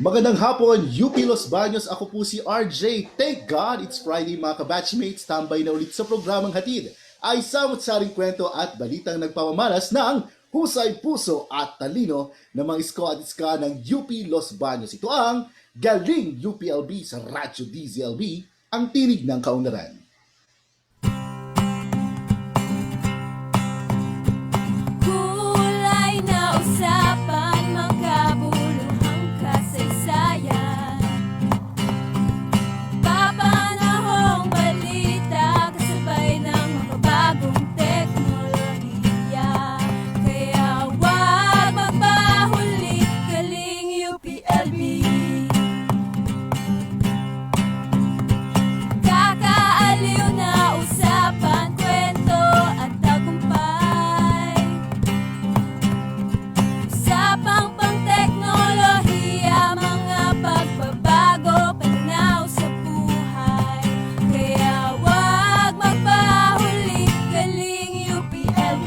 Magandang hapon, UP Los Baños. Ako po si RJ. Thank God it's Friday mga kabatchmates. Tambay na ulit sa programang hatid ay samot-saring kwento at balitang nagpapamalas ng husay puso at talino ng mga isko at iska ng UP Los Baños. Ito ang Galing UPLB sa Radyo DZLB, ang tinig ng kaunlaran. Kulay na usapan, makabuluhang kasaysayan. Papanahong balita, kasabay ng makabagong teknolohiya. Kaya wag magpahuli, Galing UPLB. Kakaaliw na usapan, kwento at tagumpay. Usapang pang teknolohiya, mga pagbabago, pananaw sa buhay. Kaya wag magpahuli, Galing UPLB.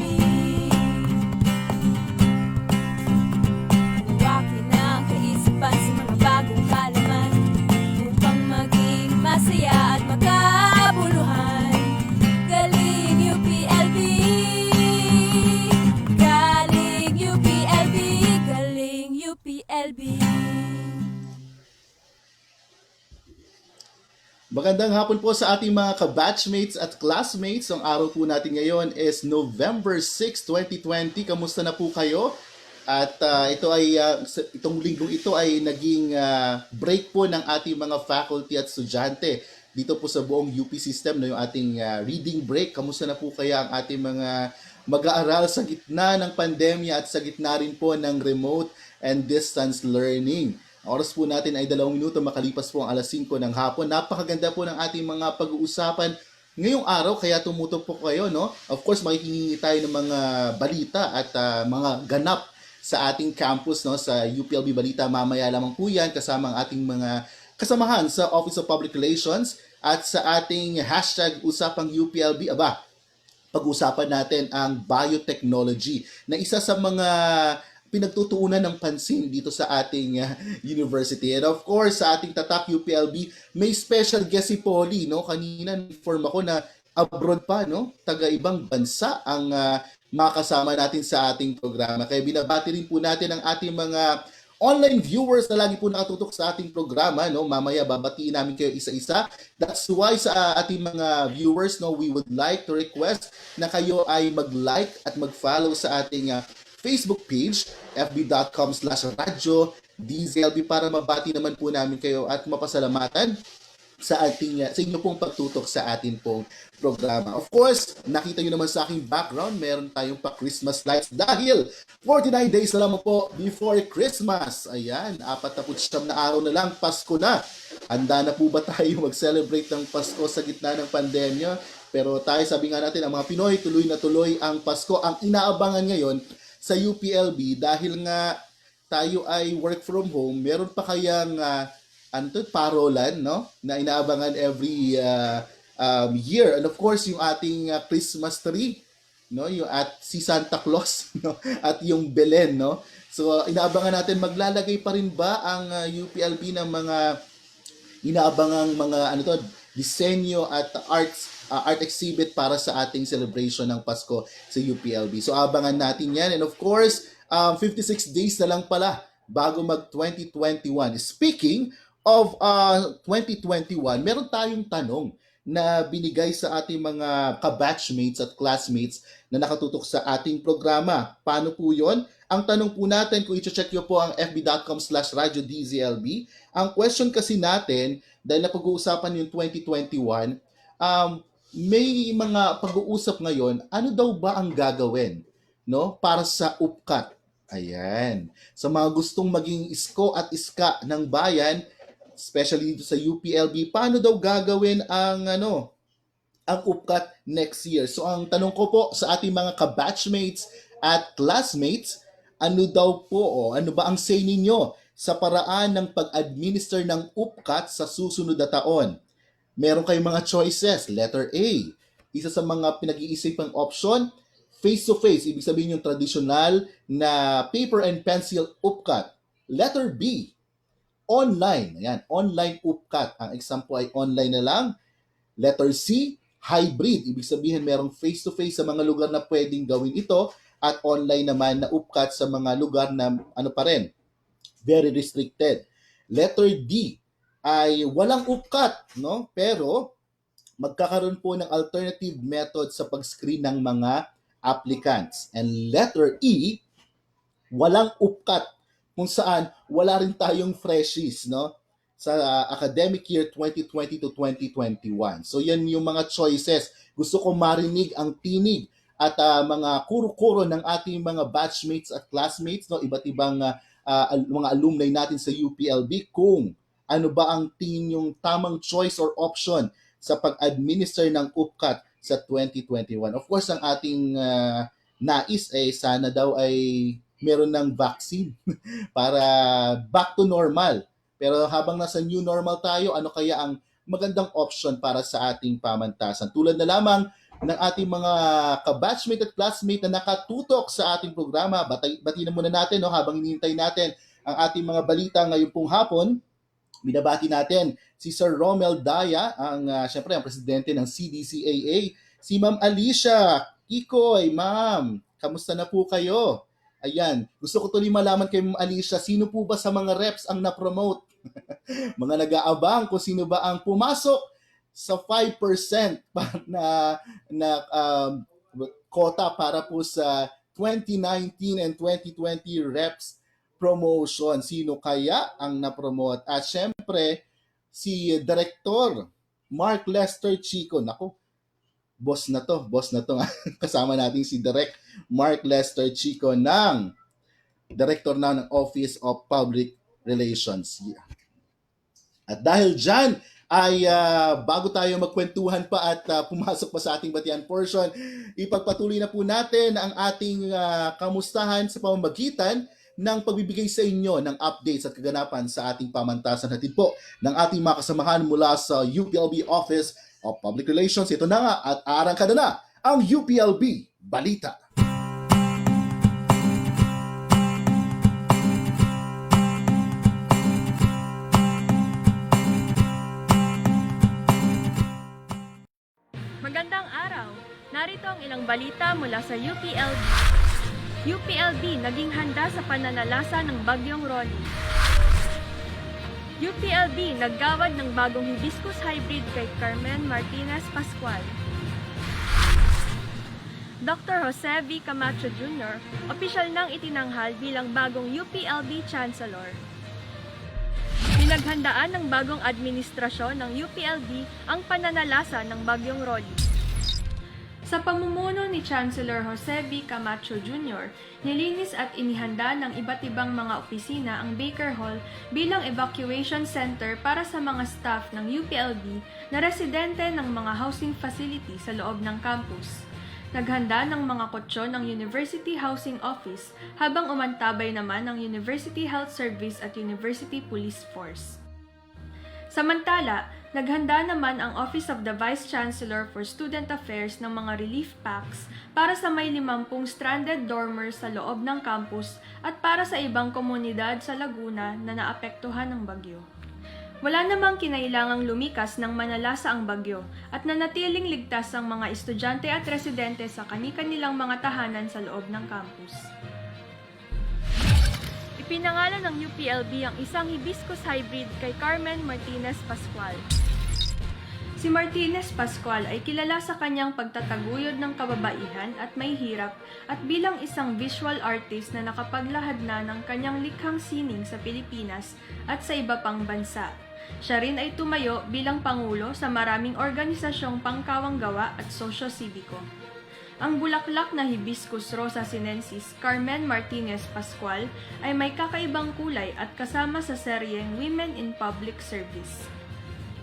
Huwakin ang kaisipan sa mga bagong kalaman, upang maging masaya at makabuluhan. Galing UPLB. Galing UPLB. Galing UPLB. Magandang hapon po sa ating mga kabatchmates at classmates. Ang araw po natin ngayon is November 6, 2020. Kamusta na po kayo? At itong linggong ito ay naging break po ng ating mga faculty at estudyante dito po sa buong UP system, no, yung ating reading break. Kamusta na po kaya ang ating mga mag-aaral sa gitna ng pandemya at sa gitna rin po ng remote and distance learning? Ang oras po natin ay 2 minuto makalipas po ang alas 5 ng hapon. Napakaganda po ng ating mga pag-uusapan ngayong araw, kaya tumutok po kayo, no? Of course, makikinig tayo ng mga balita at mga ganap sa ating campus, no, sa UPLB Balita. Mamaya lamang po yan kasama ang ating mga kasamahan sa Office of Public Relations at sa ating hashtag Usapang UPLB. Aba, pag-usapan natin ang biotechnology na isa sa mga pinagtutuunan ng pansin dito sa ating university. And of course, sa ating Tatak UPLB, may special guest si Polly, no? Kanina inform ako na abroad pa, no? Taga-ibang bansa ang makasama natin sa ating programa. Kaya binabati rin po natin ang ating mga online viewers na lagi po nakatutok sa ating programa, no? Mamaya babatiin namin kayo isa-isa. That's why sa ating mga viewers, no, we would like to request na kayo ay mag-like at mag-follow sa ating Facebook page, fb.com/radyo DZLB, para mabati naman po namin kayo at mapasalamatan sa inyo pong pagtutok sa atin pong programa. Of course, nakita nyo naman sa aking background, meron tayong pa Christmas lights dahil 49 days na lamang po before Christmas. Ayan, 49 na araw na lang, Pasko na. Handa na po ba tayo mag-celebrate ng Pasko sa gitna ng pandemya? Pero tayo, sabi nga natin, ang mga Pinoy, tuloy na tuloy ang Pasko. Ang inaabangan ngayon sa UPLB, dahil nga tayo ay work from home, meron pa kayang parolan, no, na inaabangan every year. And of course, yung ating Christmas tree, no, yung at si Santa Claus, no, at yung Belen, no. So inaabangan natin, maglalagay pa rin ba ang UPLB ng mga inaabangang mga disenyo at art exhibit para sa ating celebration ng Pasko sa UPLB. So abangan natin yan. And of course, 56 days na lang pala bago mag 2021. Speaking of 2021, meron tayong tanong na binigay sa ating mga kabatchmates at classmates na nakatutok sa ating programa. Paano po yon? Ang tanong po natin, kung i-check nyo po ang fb.com/radyo DZLB, ang question kasi natin, dahil napag-uusapan yung 2021, may mga pag-uusap ngayon, ano daw ba ang gagawin, no, para sa UPCAT? Ayan. Sa mga gustong maging isko at iska ng bayan, especially dito sa UPLB, paano daw gagawin ang UPCAT next year. So ang tanong ko po sa ating mga kabatchmates at classmates, ano daw po o ano ba ang say ninyo sa paraan ng pag-administer ng UPCAT sa susunod na taon? Meron kayong mga choices. Letter A, isa sa mga pinag-iisipang option, face-to-face, ibig sabihin yung traditional na paper and pencil UPCAT. Letter B, online. Ayan, online UPCAT. Ang exam po ay online na lang. Letter C, hybrid. Ibig sabihin merong face-to-face sa mga lugar na pwedeng gawin ito at online naman na UPCAT sa mga lugar na pa rin, very restricted. Letter D ay walang UPCAT, no? Pero magkakaroon po ng alternative method sa pag-screen ng mga applicants. And letter E, walang UPCAT kung saan wala rin tayong freshies, no? Sa academic year 2020 to 2021. So yan yung mga choices. Gusto ko marinig ang tinig at mga kuro-kuro ng ating mga batchmates at classmates, no, iba't ibang mga alumni natin sa UPLB kung ano ba ang tingin yung tamang choice or option sa pag-administer ng UPCAT sa 2021. Of course, ang ating nais ay sana daw ay meron ng vaccine para back to normal. Pero habang nasa new normal tayo, ano kaya ang magandang option para sa ating pamantasan? Tulad na lamang ng ating mga kabatchmate at classmate na nakatutok sa ating programa. Bati na muna natin, no, habang hinihintay natin ang ating mga balita ngayong pong hapon. Binabati natin si Sir Romel Daya, syempre ang presidente ng CDCAA. Si Ma'am Alicia Kikoy, ma'am, kamusta na po kayo? Ayan, gusto ko tuloy malaman kay Ma'am Alicia, sino po ba sa mga reps ang na-promote? Mga nag-aabang kung sino ba ang pumasok sa 5% na quota para po sa 2019 and 2020 reps promotion. Sino kaya ang na-promote? At syempre, si Director Mark Lester Chico. Naku, boss na to. Kasama natin si Direct Mark Lester Chico ng Director na ng Office of Public Relations. Yeah. At dahil dyan, ay bago tayo magkwentuhan pa at pumasok pa sa ating batian portion, ipagpatuloy na po natin ang ating kamustahan sa pamamagitan ng pagbibigay sa inyo ng updates at kaganapan sa ating pamantasan. Hatid po ng ating mga kasamahan mula sa UPLB Office of Public Relations. Ito na nga at aarangkada na ang UPLB Balita. Magandang araw! Narito ang ilang balita mula sa UPLB. UPLB naging handa sa pananalasa ng Bagyong Ronnie. UPLB naggawad ng bagong hibiscus hybrid kay Carmen Martinez Pascual. Dr. Jose V. Camacho Jr. opisyal nang itinanghal bilang bagong UPLB Chancellor. Pinaghandaan ng bagong administrasyon ng UPLB ang pananalasa ng Bagyong Ronnie. Sa pamumuno ni Chancellor Jose V. Camacho Jr., nilinis at inihanda ng iba't ibang mga opisina ang Baker Hall bilang evacuation center para sa mga staff ng UPLB na residente ng mga housing facility sa loob ng campus. Naghanda ng mga kotso ng University Housing Office habang umantabay naman ng University Health Service at University Police Force. Samantala, naghanda naman ang Office of the Vice Chancellor for Student Affairs ng mga relief packs para sa may 50 stranded dormers sa loob ng campus at para sa ibang komunidad sa Laguna na naapektuhan ng bagyo. Wala namang kinailangang lumikas ng manalasa ang bagyo at nanatiling ligtas ang mga estudyante at residente sa kani-kanilang mga tahanan sa loob ng campus. Ipinangalan ng UPLB ang isang hibiscus hybrid kay Carmen Martinez Pascual. Si Martinez Pascual ay kilala sa kanyang pagtataguyod ng kababaihan at may hirap at bilang isang visual artist na nakapaglahad na ng kanyang likhang sining sa Pilipinas at sa iba pang bansa. Siya rin ay tumayo bilang pangulo sa maraming organisasyong pangkawanggawa at sosyo-sibiko. Ang bulaklak na Hibiscus rosa sinensis Carmen Martinez Pascual ay may kakaibang kulay at kasama sa seryeng Women in Public Service.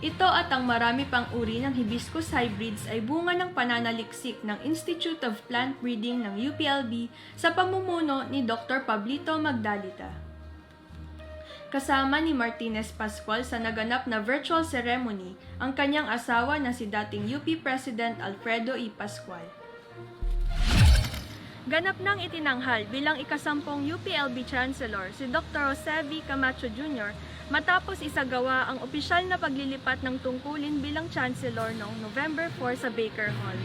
Ito at ang marami pang uri ng hibiscus hybrids ay bunga ng pananaliksik ng Institute of Plant Breeding ng UPLB sa pamumuno ni Dr. Pablito Magdalita. Kasama ni Martinez Pascual sa naganap na virtual ceremony ang kanyang asawa na si dating UP President Alfredo E. Pascual. Ganap nang itinanghal bilang ikasampung UPLB Chancellor si Dr. Jose V. Camacho Jr. matapos isagawa ang opisyal na paglilipat ng tungkulin bilang Chancellor noong November 4 sa Baker Hall.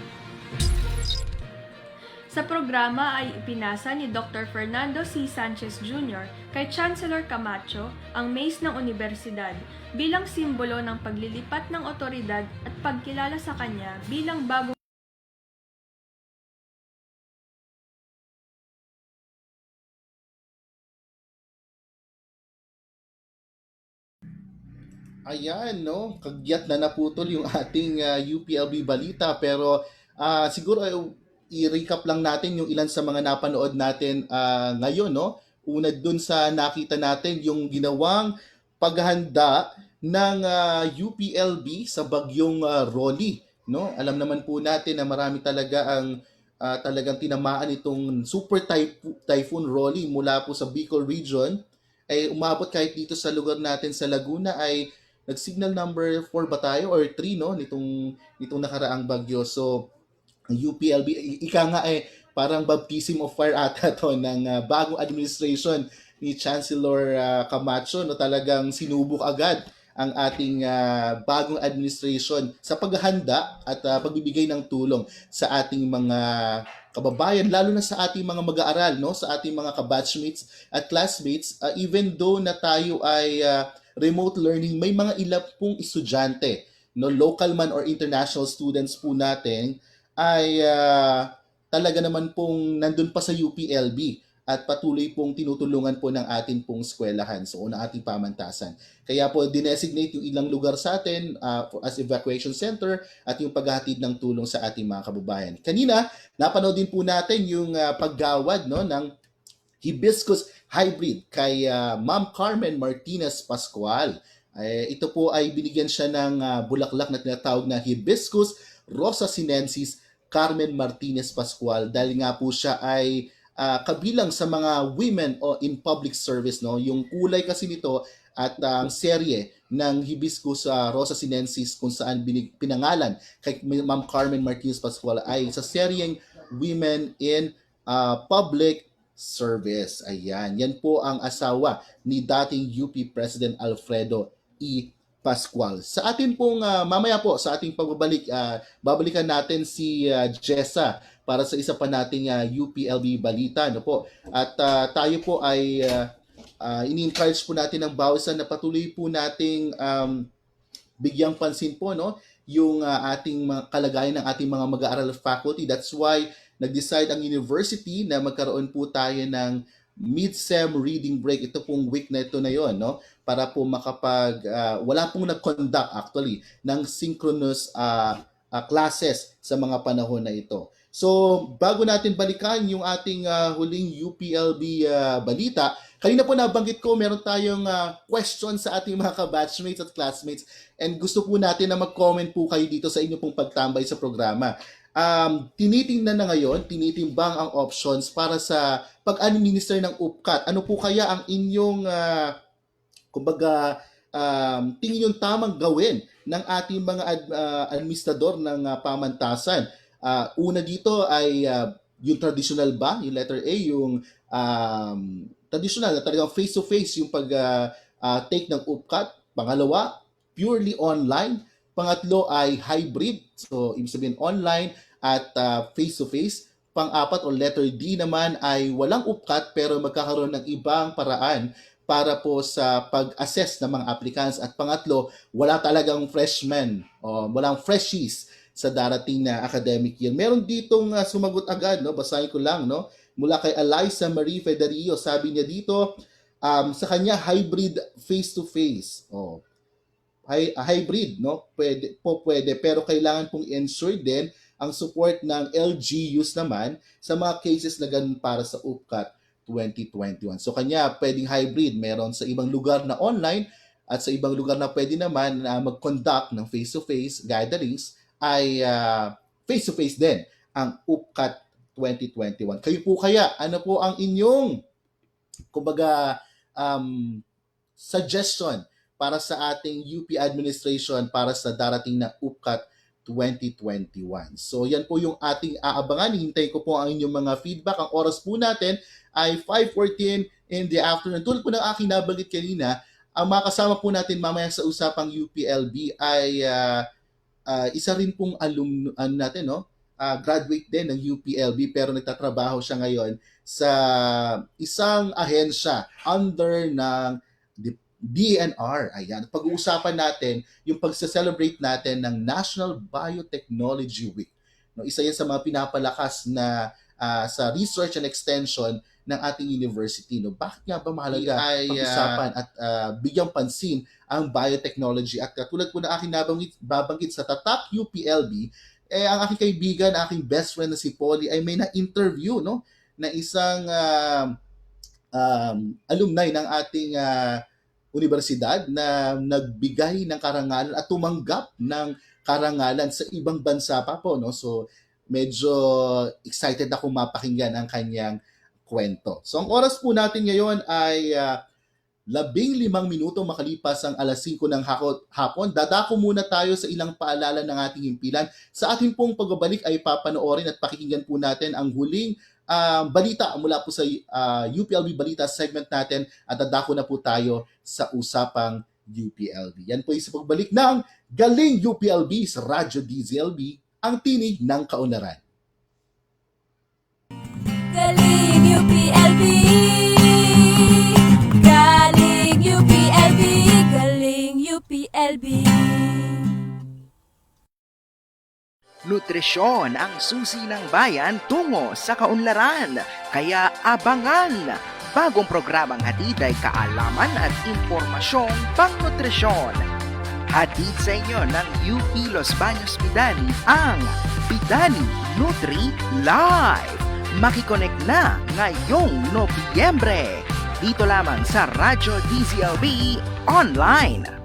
Sa programa ay ipinasa ni Dr. Fernando C. Sanchez Jr. kay Chancellor Camacho ang mace ng universidad bilang simbolo ng paglilipat ng otoridad at pagkilala sa kanya bilang bagong Ayan, no? Kagyat na naputol yung ating UPLB balita pero siguro i-recap lang natin yung ilan sa mga napanood natin ngayon, no? Una dun sa nakita natin yung ginawang paghahanda ng UPLB sa bagyong Rolly, no? Alam naman po natin na marami talaga ang talagang tinamaan itong super typhoon Rolly mula po sa Bicol region ay umabot kahit dito sa lugar natin sa Laguna ay nag-signal number 4 ba tayo or 3 no nitong nakaraang bagyo. So ang UPLB ika nga parang baptism of fire ata to ng bagong administration ni Chancellor Camacho no, talagang sinubok agad ang ating bagong administration sa paghahanda at pagbibigay ng tulong sa ating mga kababayan, lalo na sa ating mga mag-aaral, no, sa ating mga kabatchmates at classmates. Even though na tayo ay remote learning, may mga ilan pong estudyante, no, local man or international students po natin ay talaga naman pong nandun pa sa UPLB at patuloy pong tinutulungan po ng ating pong eskwelahan, so ng ating pamantasan. Kaya po dinesignate yung ilang lugar sa atin as evacuation center at yung paghahatid ng tulong sa ating mga kababayan. Kanina, napanood din po natin yung paggawad no, ng hibiscus hybrid kay Ma'am Carmen Martinez Pascual. Ito po ay binigyan siya ng bulaklak na tinatawag na hibiscus rosa sinensis Carmen Martinez Pascual dahil nga po siya ay kabilang sa mga women in public service, no, yung kulay kasi nito at ang serye ng hibiscus rosa sinensis kung saan pinangalan kay Ma'am Carmen Martinez Pascual ay sa seryeng Women in Public Service. Ayan, yan po ang asawa ni dating UP President Alfredo E. Pascual. Sa atin pong mamaya po sa ating pagbabalik, babalikan natin si Jessa para sa isa pa nating UPLB balita, no po. At tayo po ay ini-encourage po natin ng bawasan na patuloy po nating bigyang pansin po no yung ating kalagayan ng ating mga mag-aaral faculty. That's why nag-decide ang university na magkaroon po tayo ng mid-sem reading break. Ito pong week na ito na yon, no, para po wala pong nag-conduct actually ng synchronous classes sa mga panahon na ito. So, bago natin balikan yung ating huling UPLB balita, kanina po nabanggit ko, meron tayong question sa ating mga kabatchmates at classmates and gusto po natin na mag-comment po kayo dito sa inyong pong pagtambay sa programa. Tinitingnan na ngayon, tinitimbang ang options para sa pag-administer ng UPCAT. Ano po kaya ang inyong, tingin yung tamang gawin ng ating mga administrador ng pamantasan? Una dito ay yung traditional ba, yung letter A, yung traditional na talagang face-to-face yung pag-take ng UPCAT. Pangalawa, purely online. Pangatlo ay hybrid, so ibig sabihin online at face-to-face. Pang-apat o letter D naman ay walang UPCAT pero magkakaroon ng ibang paraan para po sa pag-assess ng mga applicants. At pangatlo, wala talagang freshmen o walang freshies sa darating na academic year. Meron ditong sumagot agad, no? Basahin ko lang, no? Mula kay Eliza Marie Federio, sabi niya dito, sa kanya hybrid face-to-face. Hybrid, no? Pwede, pero kailangan pong ensure din ang support ng LGUs naman sa mga cases na ganun para sa UPCAT 2021. So kanya pwedeng hybrid, meron sa ibang lugar na online at sa ibang lugar na pwede naman na mag-conduct ng face-to-face gatherings ay face-to-face din ang UPCAT 2021. Kayo po kaya, ano po ang inyong kumbaga suggestion para sa ating UP administration para sa darating na UPCAT 2021. So yan po yung ating aabangan. Hintayin ko po ang inyong mga feedback. Ang oras po natin ay 5:14 in the afternoon. Tulad po ng aking nabanggit kanina, ang makasama po natin mamaya sa usapang UPLB ay isa rin pong natin, no? Graduate din ng UPLB pero nagtatrabaho siya ngayon sa isang ahensya under ng DNR. Ayan. Pag-uusapan natin yung pagse-celebrate natin ng National Biotechnology Week. No, isa yan sa mga pinapalakas na sa research and extension ng ating university. No, bakit nga ba mahalaga pag-usapan at bigyang pansin ang biotechnology? At katulad po na aking babanggit sa Tatak UPLB, ang aking kaibigan, aking best friend na si Polly ay may na-interview, no, na isang alumni ng ating universidad na nagbigay ng karangalan at tumanggap ng karangalan sa ibang bansa pa po, no? So medyo excited ako mapakinggan ang kanyang kwento. So ang oras po natin ngayon ay 15 minuto makalipas ang alas 5 ng hapon. Dadako muna tayo sa ilang paalala ng ating himpilan. Sa ating pong pagbabalik ay papanoorin at pakikinggan po natin ang huling balita mula po sa UPLB Balita segment natin at dadako na po tayo sa usapang UPLB. Yan po yung sa pagbalik ng Galing UPLB sa Radyo DZLB, ang tinig ng kaunlaran. Galing UPLB, galing UPLB, galing UPLB. Nutrisyon ang susi ng bayan tungo sa kaunlaran. Kaya abangan! Bagong programang hatid ay kaalaman at impormasyong pangnutrisyon. Hatid sa inyo ng UP Los Baños Bidani ang Bidani Nutri Live. Makikonek na ngayong Nobyembre. Dito lamang sa Radyo DZLB Online.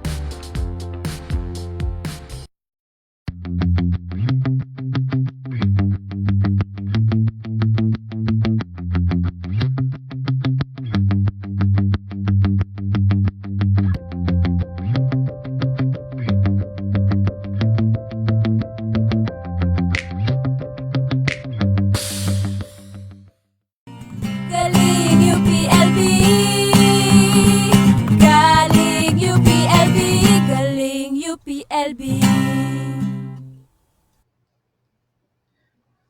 Galing UPLB, galing UPLB, galing UPLB.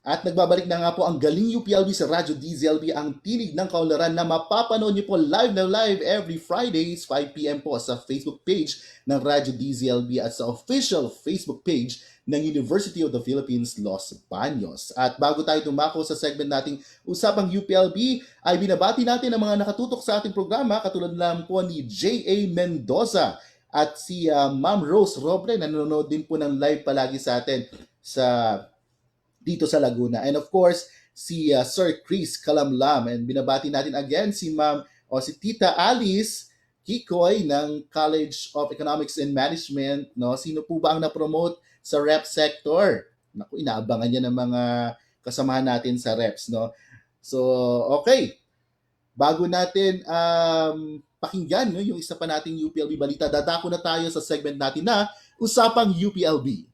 At nagbabalik na nga po ang Galing UPLB sa Radyo DZLB, ang tinig ng kaunlaran na mapapanood niyo po live na live every Fridays 5 p.m. po sa Facebook page ng Radyo DZLB at sa official Facebook page ng University of the Philippines, Los Baños. At bago tayo tumako sa segment nating Usapang UPLB, ay binabati natin ang mga nakatutok sa ating programa katulad lang po ni J.A. Mendoza at si Ma'am Rose Robre na nanonood din po ng live palagi sa atin dito sa Laguna. And of course, si Sir Chris Kalamlam. And binabati natin again si si Tita Alice Kikoy ng College of Economics and Management. No? Sino po ba ang na-promote sa rep sector? Naku, inaabangan niya ng mga kasamahan natin sa reps. No? So, okay. Bago natin pakinggan yung isa pa nating UPLB balita, dadako na tayo sa segment natin na Usapang UPLB.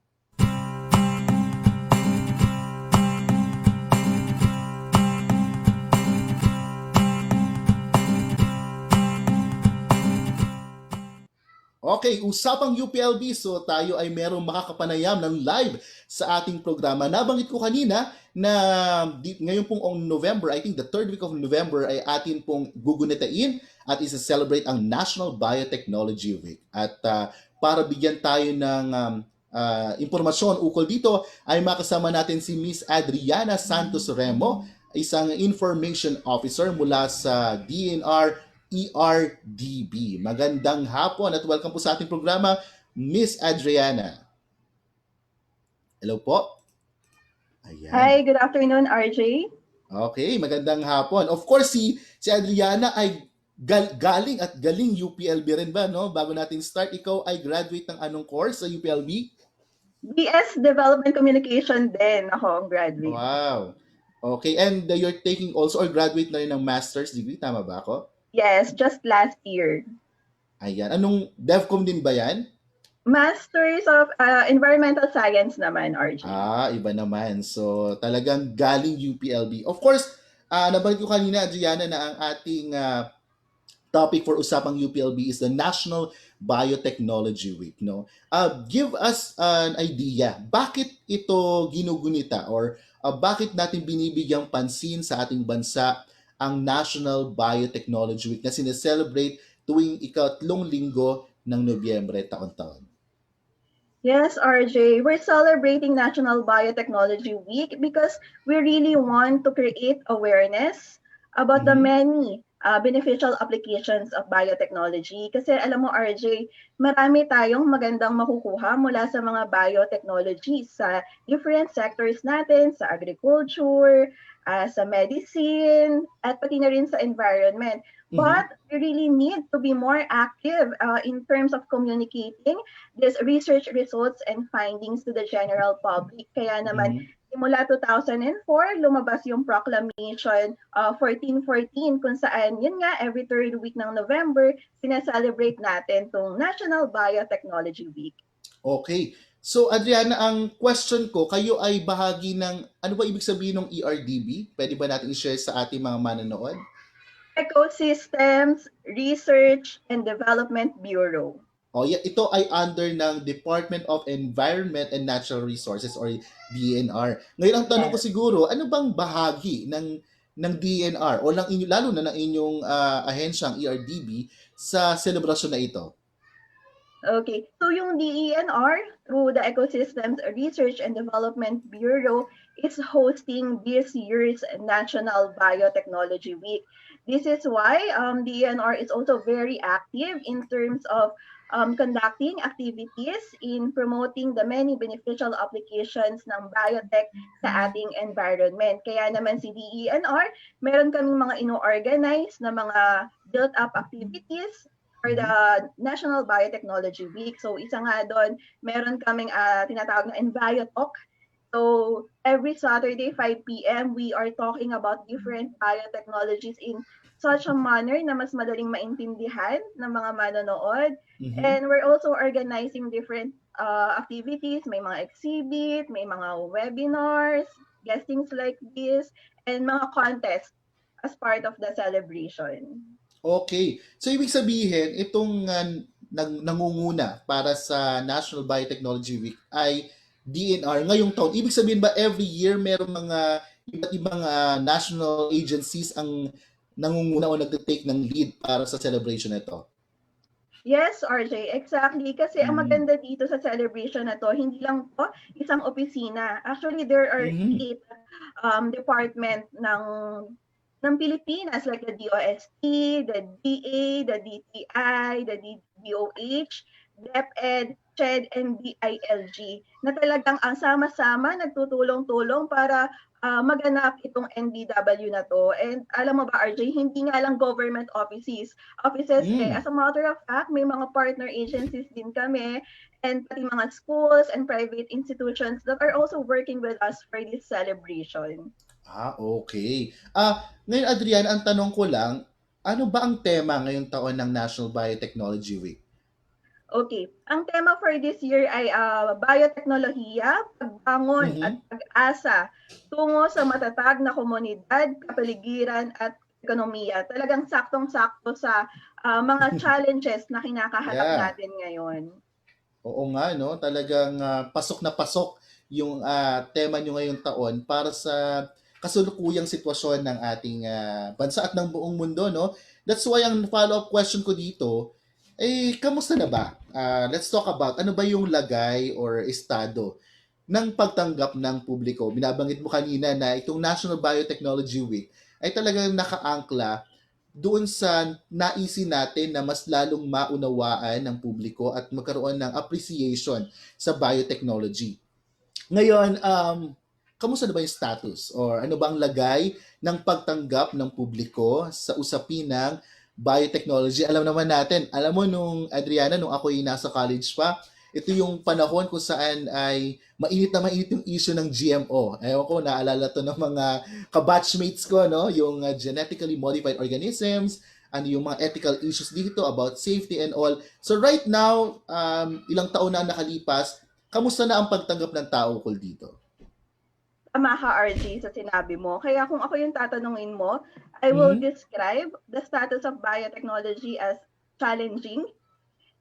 Okay, Usapang UPLB. So tayo ay merong makakapanayam ng live sa ating programa. Nabanggit ko kanina na ngayon pong November, I think the third week of November ay atin pong gugunitain at isa-celebrate ang National Biotechnology Week. At para bigyan tayo ng impormasyon ukol dito, ay makasama natin si Miss Adriana Santos Remo, isang information officer mula sa DNR ERDB. Magandang hapon at welcome po sa ating programa, Miss Adriana. Hello po. Ayan. Hi, good afternoon, RJ. Okay, magandang hapon. Of course, si Adriana ay galing at galing UPLB rin ba, no? Bago natin start, ikaw ay graduate ng anong course sa UPLB? BS Development Communication din ako ang graduate. Wow. Okay, and you're taking also or graduate na rin ng master's degree, tama ba ako? Yes, just last year. Ayan. Anong DevCom din ba yan? Masters of Environmental Science naman, RJ. Iba naman. So, talagang galing UPLB. Of course, nabanggit ko kanina, Adriana, na ang ating topic for usapang UPLB is the National Biotechnology Week. No? Give us an idea, bakit ito ginugunita or bakit natin binibigyang pansin sa ating bansa ang National Biotechnology Week na sineselebrate tuwing ikatlong linggo ng Nobyembre taon-taon? Yes, RJ, we're celebrating National Biotechnology Week because we really want to create awareness about the many beneficial applications of biotechnology. Kasi alam mo, RJ, marami tayong magandang makukuha mula sa mga biotechnology sa different sectors natin, sa agriculture, sa medicine, at pati na rin sa environment. But we really need to be more active in terms of communicating these research results and findings to the general public. Kaya naman, simula 2004, lumabas yung proclamation 1414 kung saan, yun nga, every third week ng November, sineselebrate natin tong National Biotechnology Week. Okay. So, Adriana, ang question ko, kayo ay bahagi ng, ano ba ibig sabihin ng ERDB? Pwede ba natin i-share sa ating mga manonood? Ecosystems Research and Development Bureau. Ito ay under ng Department of Environment and Natural Resources or DNR. Ngayon ang tanong ko siguro, ano bang bahagi ng DNR o lalo na ng inyong ahensyang ERDB sa selebrasyon na ito? Okay, so yung DENR through the Ecosystems Research and Development Bureau is hosting this year's National Biotechnology Week. This is why DENR is also very active in terms of conducting activities in promoting the many beneficial applications ng biotech sa ating environment. Kaya naman si DENR, meron kaming mga ino-organize na mga built-up activities for the National Biotechnology Week. So isa nga doon, meron kaming tinatawag na EnvioTalk. So every Saturday, 5 p.m., we are talking about different biotechnologies in such a manner na mas madaling maintindihan ng mga manonood. And we're also organizing different activities. May mga exhibit, may mga webinars, guestings like this, and mga contests as part of the celebration. Okay. So, ibig sabihin, itong nangunguna para sa National Biotechnology Week ay DNR ngayong taon. Ibig sabihin ba every year meron mga iba't ibang national agencies ang nangunguna o nagte-take ng lead para sa celebration na ito? Yes, RJ, exactly. Kasi ang maganda dito sa celebration na to, hindi lang po isang opisina. Actually, there are 8 department ng Pilipinas like the DOST, the DA, the DTI, the DOH, DepEd, CHED, and DILG na talagang ang sama-sama nagtutulong-tulong para maganap itong NBW na to. And alam mo ba, RJ, hindi nga lang government offices. As a matter of fact, may mga partner agencies din kami and pati mga schools and private institutions that are also working with us for this celebration. Okay. Ngayon, Adrian, ang tanong ko lang, ano ba ang tema ngayong taon ng National Biotechnology Week? Okay. Ang tema for this year ay bioteknolohiya, pagbangon at pag-asa tungo sa matatag na komunidad, kapaligiran at ekonomiya. Talagang saktong-sakto sa mga challenges na kinakaharap natin ngayon. Oo nga, no? Talagang pasok na pasok yung tema nyo ngayong taon para sa kasulukuyang sitwasyon ng ating bansa at ng buong mundo, no? That's why ang follow-up question ko dito, kamusta na ba? Let's talk about ano ba yung lagay or estado ng pagtanggap ng publiko. Binabanggit mo kanina na itong National Biotechnology Week ay talagang nakaangkla doon sa naisin natin na mas lalong maunawaan ng publiko at magkaroon ng appreciation sa biotechnology. Ngayon, kamusta na ba yung status or ano ba ang lagay ng pagtanggap ng publiko sa usapin ng biotechnology? Alam naman natin, alam mo nung Adriana, nung ako'y nasa college pa, ito yung panahon kung saan ay mainit na mainit yung issue ng GMO. Ewan ko, naalala to ng mga kabatchmates ko, no? Yung genetically modified organisms, ano yung mga ethical issues dito about safety and all. So right now, ilang taon na ang nakalipas, kamusta na ang pagtanggap ng tao ukol dito? Tama ka, RJ, sa sinabi mo. Kaya kung ako yung tatanungin mo, I will Mhm. describe the status of biotechnology as challenging.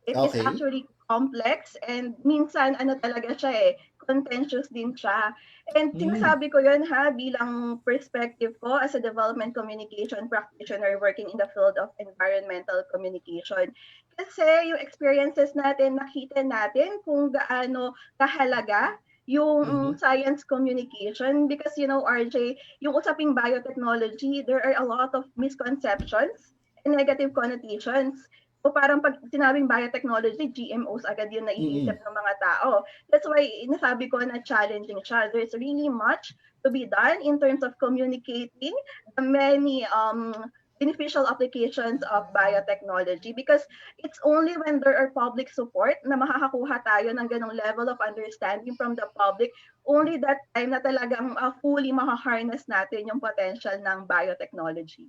It is Okay. actually complex and minsan ano talaga siya contentious din siya. And sinasabi ko yun bilang perspective ko as a development communication practitioner working in the field of environmental communication. Kasi yung experiences natin, nakita natin kung gaano kahalaga yung Mhm. science communication because RJ, yung usaping biotechnology, there are a lot of misconceptions and negative connotations. So parang pag sinabing biotechnology, GMOs agad yun naiisip Mhm. ng mga tao. That's why nasabi ko na challenging siya. There's really much to be done in terms of communicating the many beneficial applications of biotechnology because it's only when there are public support na makakakuha tayo ng ganong level of understanding from the public, only that time na talagang fully makaharness natin yung potential ng biotechnology.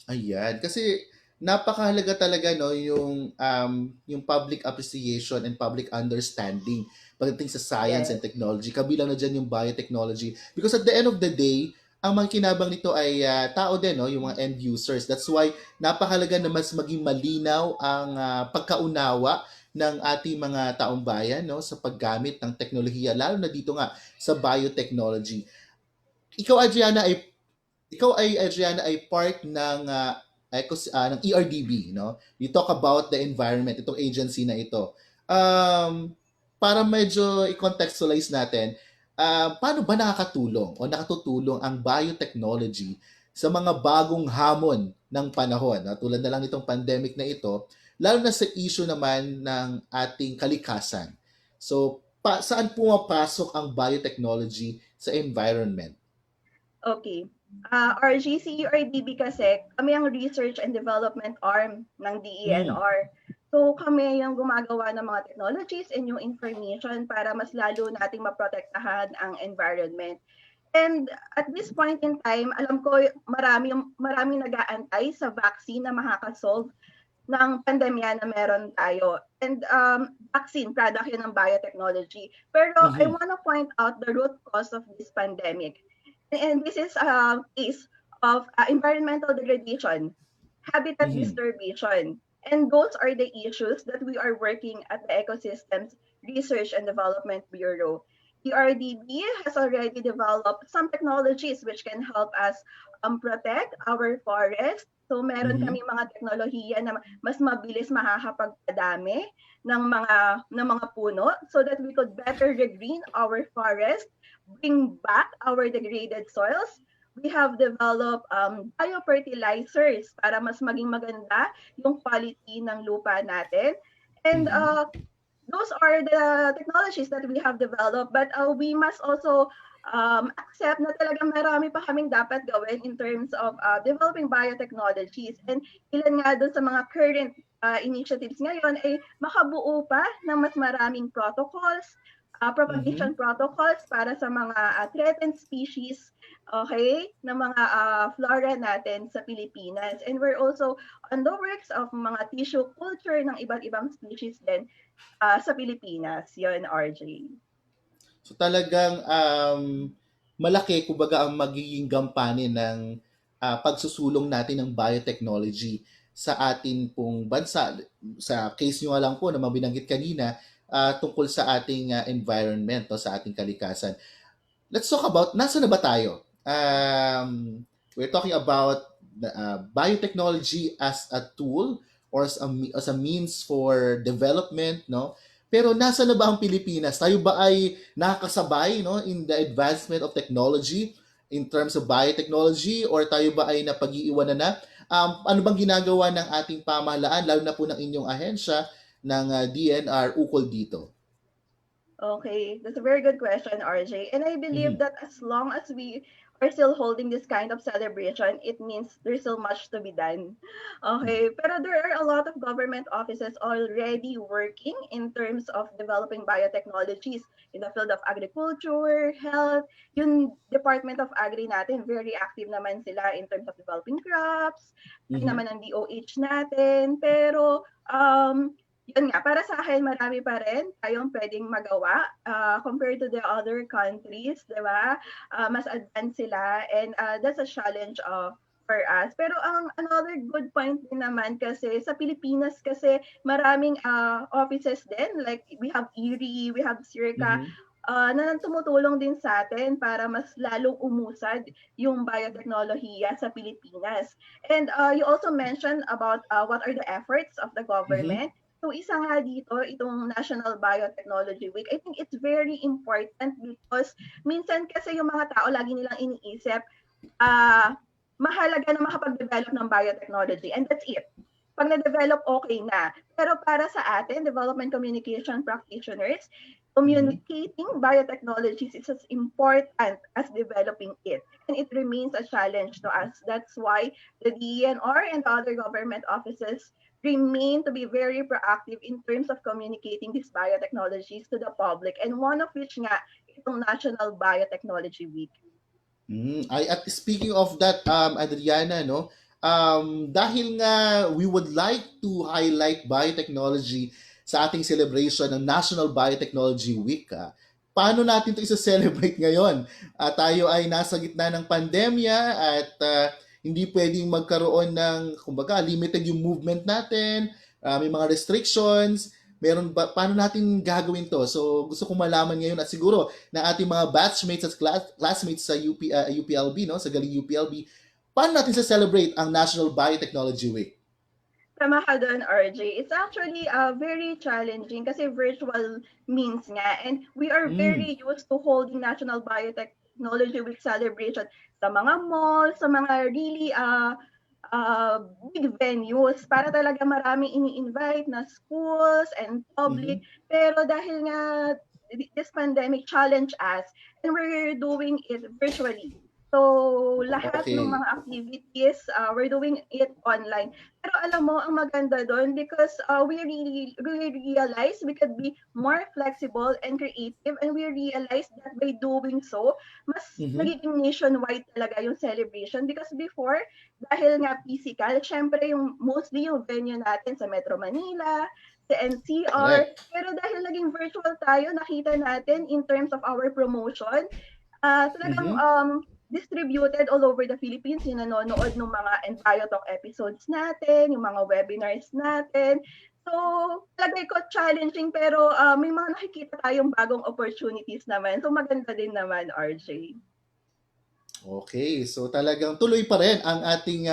Ayan, kasi napakahalaga talaga no yung public appreciation and public understanding pagdating sa science and Yes. technology. Kabilang na diyan yung biotechnology because at the end of the day, ang makikinabang nito ay tao din no, yung mga end users. That's why napakahalaga na mas maging malinaw ang pagkaunawa ng ating mga taong bayan no sa paggamit ng teknolohiya lalo na dito nga sa biotechnology. Ikaw Adriana ay part ng ng ERDB, no? You talk about the environment, itong agency na ito. Para medyo i-contextualize natin, paano ba nakakatulong o nakatutulong ang biotechnology sa mga bagong hamon ng panahon? Tulad na lang itong pandemic na ito, lalo na sa issue naman ng ating kalikasan. So, saan pumapasok ang biotechnology sa environment? Okay. RGC URDB kasi, kami ang research and development arm ng Mm. DENR. So kami yung gumagawa ng mga technologies and yung information para mas lalo nating maprotektahan ang environment. And at this point in time, alam ko maraming nag-aantay sa vaccine na makakasolve ng pandemya na meron tayo. And vaccine, product yun ng biotechnology. Pero I Mhm. want to point out the root cause of this pandemic. And this is a case of environmental degradation, habitat Mhm. disturbation. And those are the issues that we are working at the Ecosystems Research and Development Bureau. ERDB has already developed some technologies which can help us protect our forest. So meron Mhm. kami mga teknolohiya na mas mabilis makakapagpadami ng mga puno so that we could better regreen our forest, bring back our degraded soils. We have developed biofertilizers para mas maging maganda yung quality ng lupa natin. And Mhm. those are the technologies that we have developed, but we must also accept na talagang marami pa kaming dapat gawin in terms of developing biotechnologies. And ilan nga doon sa mga current initiatives ngayon ay makabuo pa ng mas maraming protocols, Mhm. propagation protocols para sa mga threatened species, okay, ng mga flora natin sa Pilipinas. And we're also on the works of mga tissue culture ng iba't ibang species din sa Pilipinas. Yun, RJ. So talagang malaki kumbaga ang magiging gampanin ng pagsusulong natin ng biotechnology sa atin pong bansa. Sa case nyo nga lang po na mabinanggit kanina tungkol sa ating environment, no, sa ating kalikasan. Let's talk about, nasa na ba tayo? We're talking about biotechnology as a tool or as a means for development, no? Pero nasa na ba ang Pilipinas? Tayo ba ay nakakasabay no in the advancement of technology in terms of biotechnology or tayo ba ay napag-iiwanan na? Ano bang ginagawa ng ating pamahalaan lalo na po ng inyong ahensya ng DNR ukol dito? Okay, that's a very good question, RJ. And I believe Mhm. that as long as we are still holding this kind of celebration, it means there's still much to be done. Okay, pero there are a lot of government offices already working in terms of developing biotechnologies in the field of agriculture, health. Yung Department of Agri natin, very active naman sila in terms of developing crops, ay Mhm. naman ang DOH natin. Pero yun nga, para sa akin marami pa rin tayong puwedeng magawa, compared to the other countries, 'di ba? Mas advanced sila and, that's a challenge, for us. Pero ang another good point din naman kasi sa Pilipinas kasi maraming, offices din like we have IRRI, we have SIRCA, Mhm. na tumutulong din sa'tin para mas lalong umusad yung bioteknolohiya sa Pilipinas. And, you also mentioned about, what are the efforts of the Mhm. government. So isa nga dito, itong National Biotechnology Week, I think it's very important because minsan kasi yung mga tao lagi nilang iniisip, ah, mahalaga na makapag-develop ng biotechnology and that's it. Pag na-develop, okay na. Pero para sa atin, development communication practitioners, Mhm. communicating biotechnologies is as important as developing it. And it remains a challenge to us. That's why the DENR and the other government offices remain to be very proactive in terms of communicating these biotechnologies to the public. And one of which nga, itong National Biotechnology Week. Ay, at speaking of that, Adriana, no, dahil nga we would like to highlight biotechnology sa ating celebration ng National Biotechnology Week, paano natin ito isa-celebrate ngayon? Tayo ay nasa gitna ng pandemya at hindi pwedeng magkaroon ng, kumbaga, limited yung movement natin, may mga restrictions, meron ba, paano natin gagawin to? So, gusto kong malaman ngayon at siguro na ating mga batchmates at classmates sa UPLB, no? Sa Galing UPLB, paano natin sa-celebrate ang National Biotechnology Week? Tama ka doon, RJ. It's actually very challenging kasi virtual means nga. And we are Mm. very used to holding National Biotechnology Week celebration sa mga malls, sa mga really big venues para talaga maraming ini-invite na schools and public. Mhm. Pero dahil nga this pandemic challenge us and we're doing it virtually. So lahat ng Okay. mga activities, we're doing it online. Pero alam mo, ang maganda doon because we realize we could be more flexible and creative and we realize that by doing so, mas Mhm. nagiging nationwide talaga yung celebration because before, dahil nga physical, syempre yung mostly yung venue natin sa Metro Manila, sa NCR, Correct. pero dahil naging virtual tayo, nakita natin in terms of our promotion, talagang Mhm. distributed all over the Philippines yung nanonood ng mga Enbiotalk episodes natin, yung mga webinars natin. So, palagay ko challenging pero may mga nakikita tayong bagong opportunities naman. So, maganda din naman, RJ. Okay, so talagang tuloy pa rin ang ating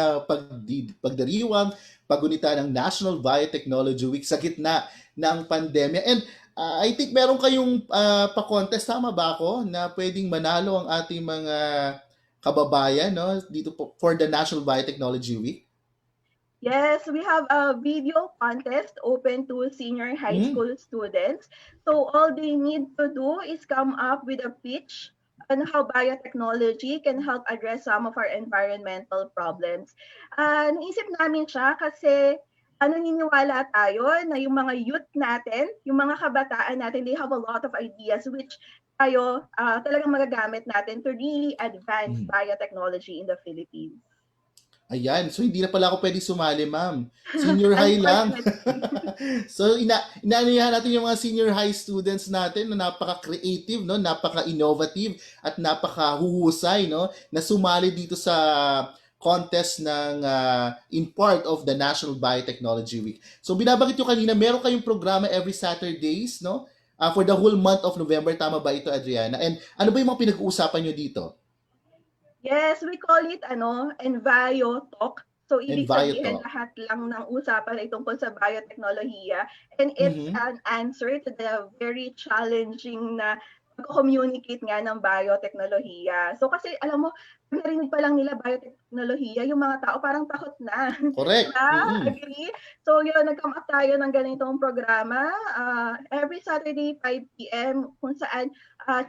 pagdiriwang, paggunita ng National Biotechnology Week sa gitna ng pandemya. And I think meron kayong pa-contest, tama ba ako, na pwedeng manalo ang ating mga kababayan, no, dito po for the National Biotechnology Week? Yes, we have a video contest open to senior high Mm. school students. So all they need to do is come up with a pitch on how biotechnology can help address some of our environmental problems. Naisip namin siya kasi naniniwala tayo na yung mga youth natin, yung mga kabataan natin, they have a lot of ideas which tayo talagang magagamit natin to really advance Mm. biotechnology in the Philippines. Ayan, so hindi na pala ako pwede sumali, ma'am. Senior high lang. Unfortunately. So inaaniyahan natin yung mga senior high students natin na napaka-creative, no, napaka-innovative at napaka-huhusay, no, na sumali dito sa contest ng in part of the National Biotechnology Week. So binabanggit ko kanina, meron kayong programa every Saturdays, no? For the whole month of November, tama ba ito, Adriana? And ano ba yung mga pinag-uusapan nyo dito? Yes, we call it Envio Talk. So ibig sabihin Enviotalk. lahat lang ng usapan ay tungkol sa biotechnolohiya and it's Mhm. an answer to the very challenging na pag-communicate nga ng bioteknolohiya. So kasi alam mo, narinig pa lang nila bioteknolohiya, yung mga tao parang takot na. Correct. Diba? Mm-mm. Agree? So yun, nag-come up tayo ng ganitong programa. Every Saturday, 5 p.m. kung saan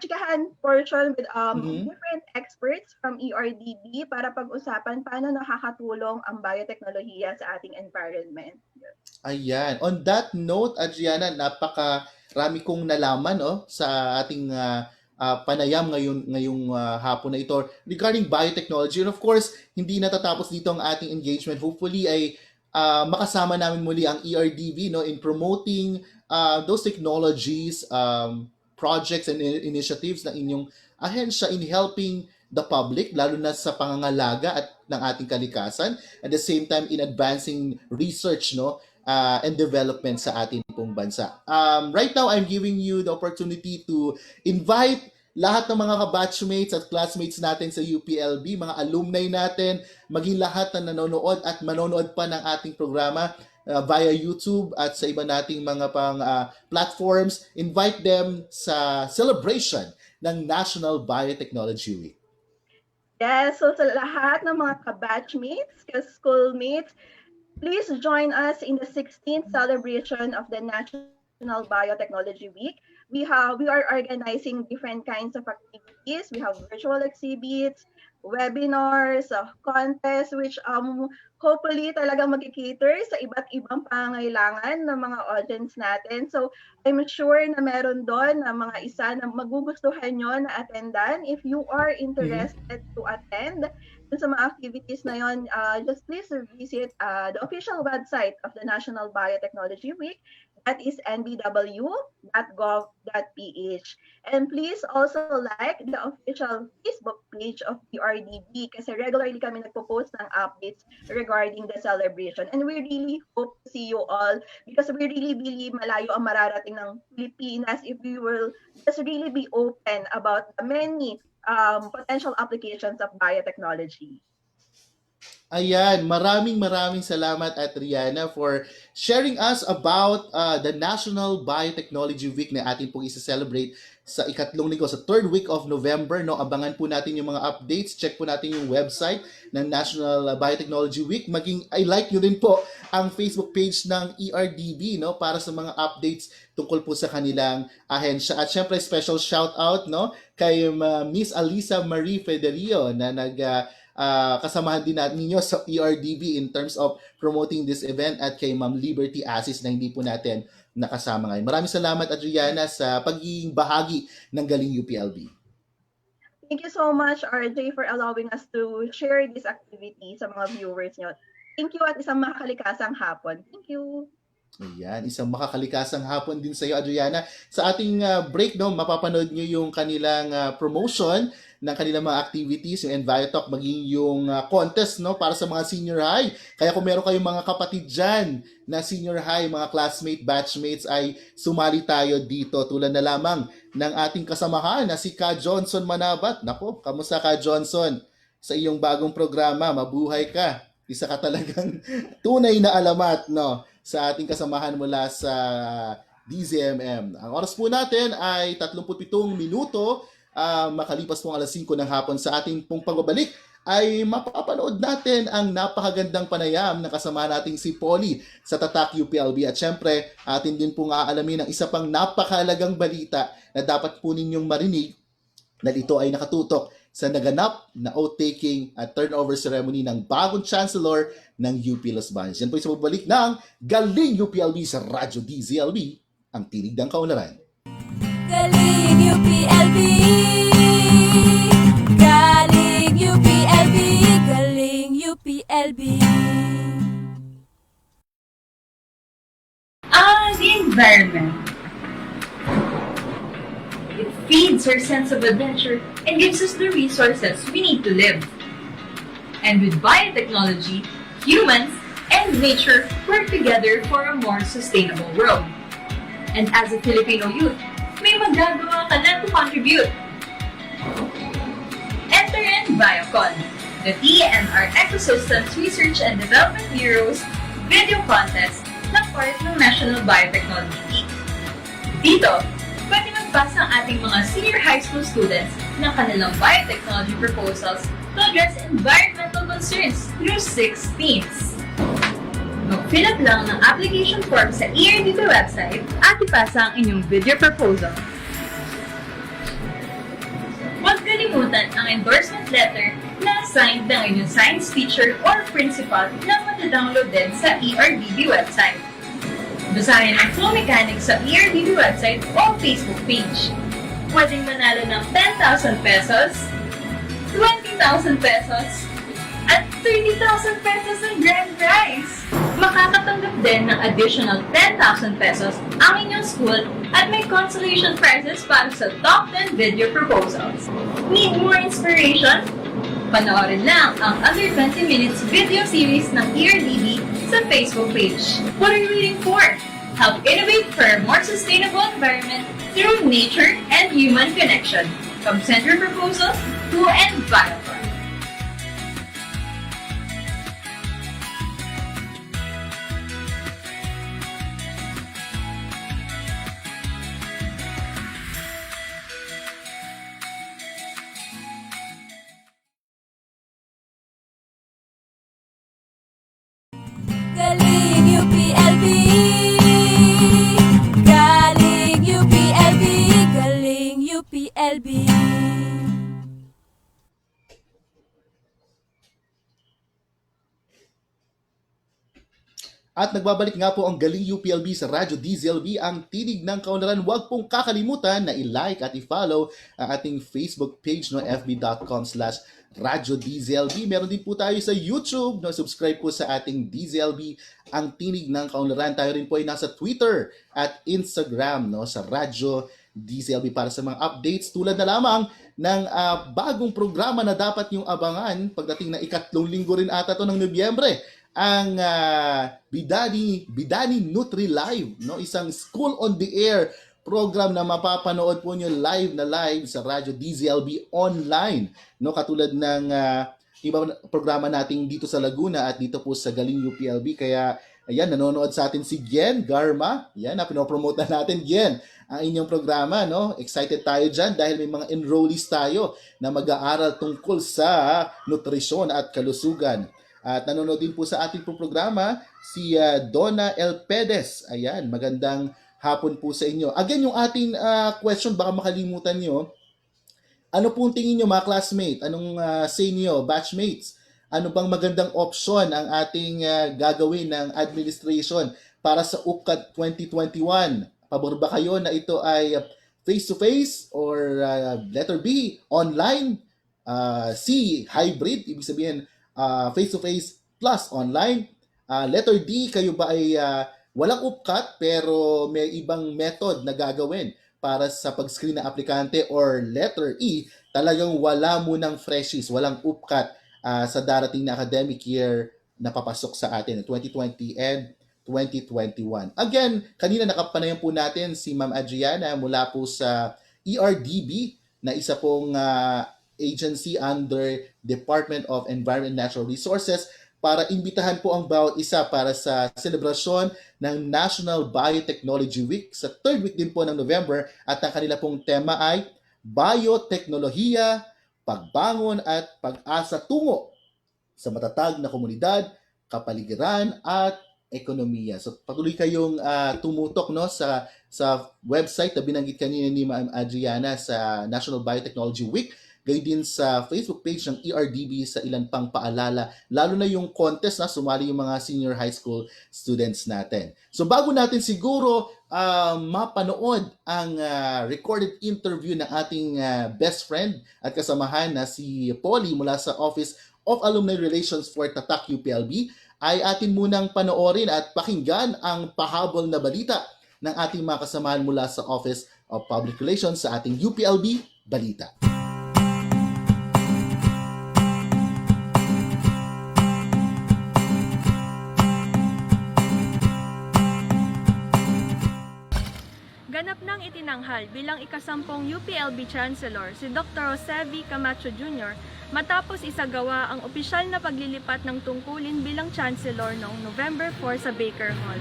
chikahan portion with Mhm. different experts from ERDB para pag-usapan paano nakakatulong ang bioteknolohiya sa ating environment. Ayan. On that note, Adriana, napakarami kong nalaman sa ating panayam ngayong hapon na ito regarding biotechnology. And of course, hindi natatapos dito ang ating engagement. Hopefully ay makasama namin muli ang ERDB in promoting those technologies, projects and initiatives ng inyong ahensya in helping the public, lalo na sa pangangalaga at ng ating kalikasan, at the same time in advancing research and development sa ating pong bansa. Right now, I'm giving you the opportunity to invite lahat ng mga kabatchmates at classmates natin sa UPLB, mga alumni natin, maging lahat na nanonood at manonood pa ng ating programa via YouTube at sa iba nating mga platforms. Invite them sa celebration ng National Biotechnology Week. Yes, so sa lahat ng mga kabatchmates, ka-schoolmates, please join us in the 16th celebration of the National Biotechnology Week. We are organizing different kinds of activities. We have virtual exhibits, webinars, contests, which hopefully talagang mag-cater sa iba't ibang pangailangan ng mga audience natin. So I'm sure na meron doon na mga isa na magugustuhan nyo na attendan. If you are interested to attend sa mga activities na yon, just please visit the official website of the National Biotechnology Week. That is nbw.gov.ph. And please also like the official Facebook page of the RDB kasi regularly kami nagpo-post ng updates regarding the celebration. And we really hope to see you all because we really believe malayo ang mararating ng Pilipinas if we will just really be open about the many potential applications of biotechnology. Ayan, maraming salamat Adriana for sharing us about the National Biotechnology Week na atin pong isa-celebrate sa ikatlong linggo, sa third week of November. Abangan po natin yung mga updates. Check po natin yung website ng National Biotechnology Week. Maging i-like nyo rin po ang Facebook page ng ERDB para sa mga updates tungkol po sa kanilang ahensya. At syempre, special shout out kay Miss Alisa Marie Federio na kasamahan din natin ninyo sa ERDB in terms of promoting this event, at kay Ma'am Liberty Asis na hindi po natin nakasama ngayon. Maraming salamat Adriana sa pagiging bahagi ng Galing UPLB. Thank you so much, RJ, for allowing us to share this activity sa mga viewers nyo. Thank you at isang makakalikasang hapon. Thank you. Ayan, isang makakalikasang hapon din sa iyo Adriana. Sa ating break mapapanood nyo yung kanilang promotion ng kanilang mga activities, yung EnviroTalk, maging yung contest para sa mga senior high. Kaya kung meron kayong mga kapatid dyan na senior high, mga classmate, batchmates, ay sumali tayo dito. Tulad na lamang ng ating kasamahan na si Ka Johnson Manabat. Nako, kamusta Ka Johnson? Sa iyong bagong programa, mabuhay ka. Isa ka talagang tunay na alamat sa ating kasamahan mula sa DZMM. Ang oras po natin ay 37 minuto. Makalipas pong alas 5 ng hapon. Sa ating pong pagbabalik ay mapapanood natin ang napakagandang panayam na kasama nating si Polly sa Tatak UPLB. At syempre, atin din pong aalamin ang isa pang napakahalagang balita na dapat po ninyong marinig, na ito ay nakatutok sa naganap na oath-taking at turnover ceremony ng bagong chancellor ng UP Los Baños. Yan po yung sa pagbalik ng Galing UPLB sa Radyo DZLB, ang tinig ng kaunlaran. Galing UPLB, Galing UPLB, Galing UPLB. The environment. It feeds our sense of adventure and gives us the resources we need to live. And with biotechnology, humans and nature work together for a more sustainable world. And as a Filipino youth, may magagawa ka na to contribute. Enter in Biocon, the DNR Ecosystems Research and Development Bureau's video contest na part ng National Biotechnology Week. Dito, pwede magbasa ang ating mga senior high school students ng kanilang biotechnology proposals to address environmental concerns through 6 themes. Mag-fill up lang ng application form sa ERDB website at ipasa ang inyong video proposal. Huwag kalimutan ang endorsement letter na signed ng inyong science teacher or principal na matadownload din sa ERDB website. Basahin ang full mechanics sa ERDB website o Facebook page. Pwedeng manalo ng 10,000 pesos, 20,000 pesos, at 30,000 pesos ang grand prize! Makakatanggap din ng additional 10,000 pesos ang inyong school at may consolation prizes para sa top 10 video proposals. Need more inspiration? Panoorin lang ang Under 20 Minutes video series ng ERDB sa Facebook page. What are you waiting for? Help innovate for a more sustainable environment through nature and human connection. From send your proposals to Envirofor. Galing UPLB. Galing UPLB. Galing UPLB. At nagbabalik nga po ang Galing UPLB sa Radyo DZLB, ang tinig ng kaunlaran. Huwag pong kakalimutan na i-like at i-follow ang ating Facebook page, no, fb.com/Radyo DZLB. Meron din po tayo sa YouTube, no, subscribe po sa ating DZLB, ang tinig ng kaunlaran. Tayo rin po ay nasa Twitter at Instagram, no, sa Radyo DZLB para sa mga updates tulad na lamang ng bagong programa na dapat yung abangan pagdating na ikatlong linggo rin ata to ng Nobyembre, ang Bidani Nutri Live, no, isang school on the air program na mapapanood po niyo live sa Radyo DZLB online, no, katulad ng ibang programa natin dito sa Laguna at dito po sa Galing UPLB. Kaya ayan, nanonood sa atin si Gien Garma. Yan, pinopromote na natin, Gien, ang inyong programa, no? Excited tayo dyan dahil may mga enrollees tayo na mag-aaral tungkol sa nutrisyon at kalusugan. At nanonood din po sa ating programa si Donna L. Pedez. Ayan, magandang hapon po sa inyo. Again, yung ating question, baka makalimutan nyo. Ano pong tingin nyo mga classmate? Anong say nyo, batchmates? Ano bang magandang option ang ating gagawin ng administration para sa UPCAT 2021? Pabor ba kayo na ito ay face-to-face or letter B, online? C, hybrid, ibig sabihin face-to-face plus online. Letter D, kayo ba ay walang UPCAT pero may ibang method na gagawin para sa pag-screen na aplikante? Or letter E, talagang wala munang freshies, walang UPCAT sa darating na academic year na papasok sa atin, 2020 and 2021. Again, kanina nakapanayan po natin si Ma'am Adriana mula po sa ERDB na isa pong agency under Department of Environment and Natural Resources para imbitahan po ang bawat isa para sa selebrasyon ng National Biotechnology Week sa 3rd week din po ng November, at ang kanila pong tema ay Bioteknolohiya, Pagbangon at Pag-asa tungo sa matatag na komunidad, kapaligiran at ekonomiya. So patuloy kayong tumutok, no, sa website na binanggit kanina ni Ma'am Adriana sa National Biotechnology Week. Gayon din sa Facebook page ng ERDB sa ilan pang paalala, lalo na yung contest na sumali yung mga senior high school students natin. So bago natin siguro mapanood ang recorded interview ng ating best friend at kasamahan na si Polly mula sa Office of Alumni Relations for Tatak UPLB, ay atin munang panoorin at pakinggan ang pahabol na balita ng ating mga kasamahan mula sa Office of Public Relations sa ating UPLB Balita. Ganap nang itinanghal bilang ikasampung UPLB Chancellor si Dr. Jose V. Camacho Jr. matapos isagawa ang opisyal na paglilipat ng tungkulin bilang Chancellor noong November 4 sa Baker Hall.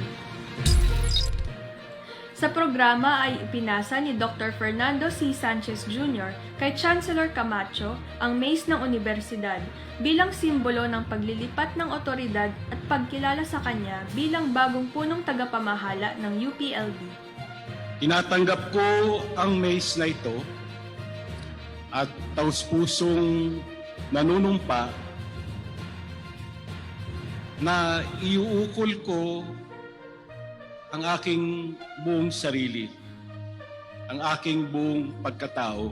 Sa programa ay ipinasa ni Dr. Fernando C. Sanchez Jr. kay Chancellor Camacho ang mace ng universidad bilang simbolo ng paglilipat ng otoridad at pagkilala sa kanya bilang bagong punong tagapamahala ng UPLB. Tinatanggap ko ang mace na ito at taus-pusong nanunumpa na iuukol ko ang aking buong sarili, ang aking buong pagkatao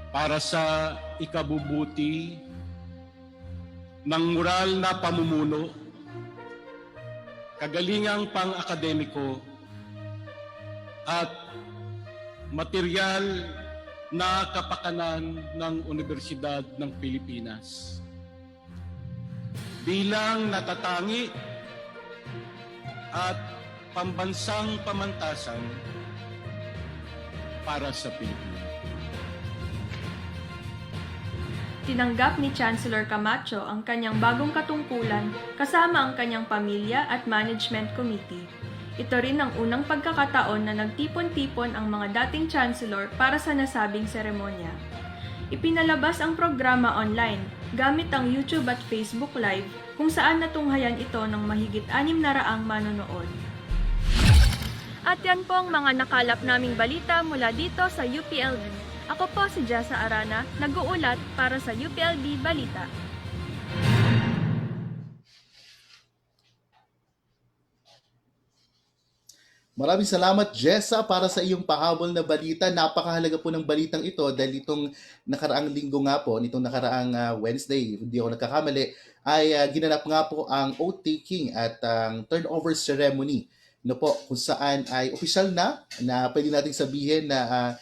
para sa ikabubuti ng moral na pamumuno, kagalingang pang-akademiko at material na kapakanan ng Universidad ng Pilipinas. Bilang natatangi at pambansang pamantasan para sa Pilipinas. Tinanggap ni Chancellor Camacho ang kanyang bagong katungkulan kasama ang kanyang pamilya at management committee. Ito rin ang unang pagkakataon na nagtipon-tipon ang mga dating chancellor para sa nasabing seremonya. Ipinalabas ang programa online gamit ang YouTube at Facebook Live kung saan natunghayan ito ng mahigit 600 manonood. At yan po ang mga nakalap naming balita mula dito sa UPLB. Ako po si Jessa Arana, nag-uulat para sa UPLB Balita. Maraming salamat, Jessa, para sa iyong pahabol na balita. Napakahalaga po ng balitang ito dahil itong nakaraang linggo nga po, nitong nakaraang Wednesday, hindi ako nagkakamali, ay ginanap nga po ang oath-taking at ang turnover ceremony, no po, kung saan ay opisyal na pwede nating sabihin na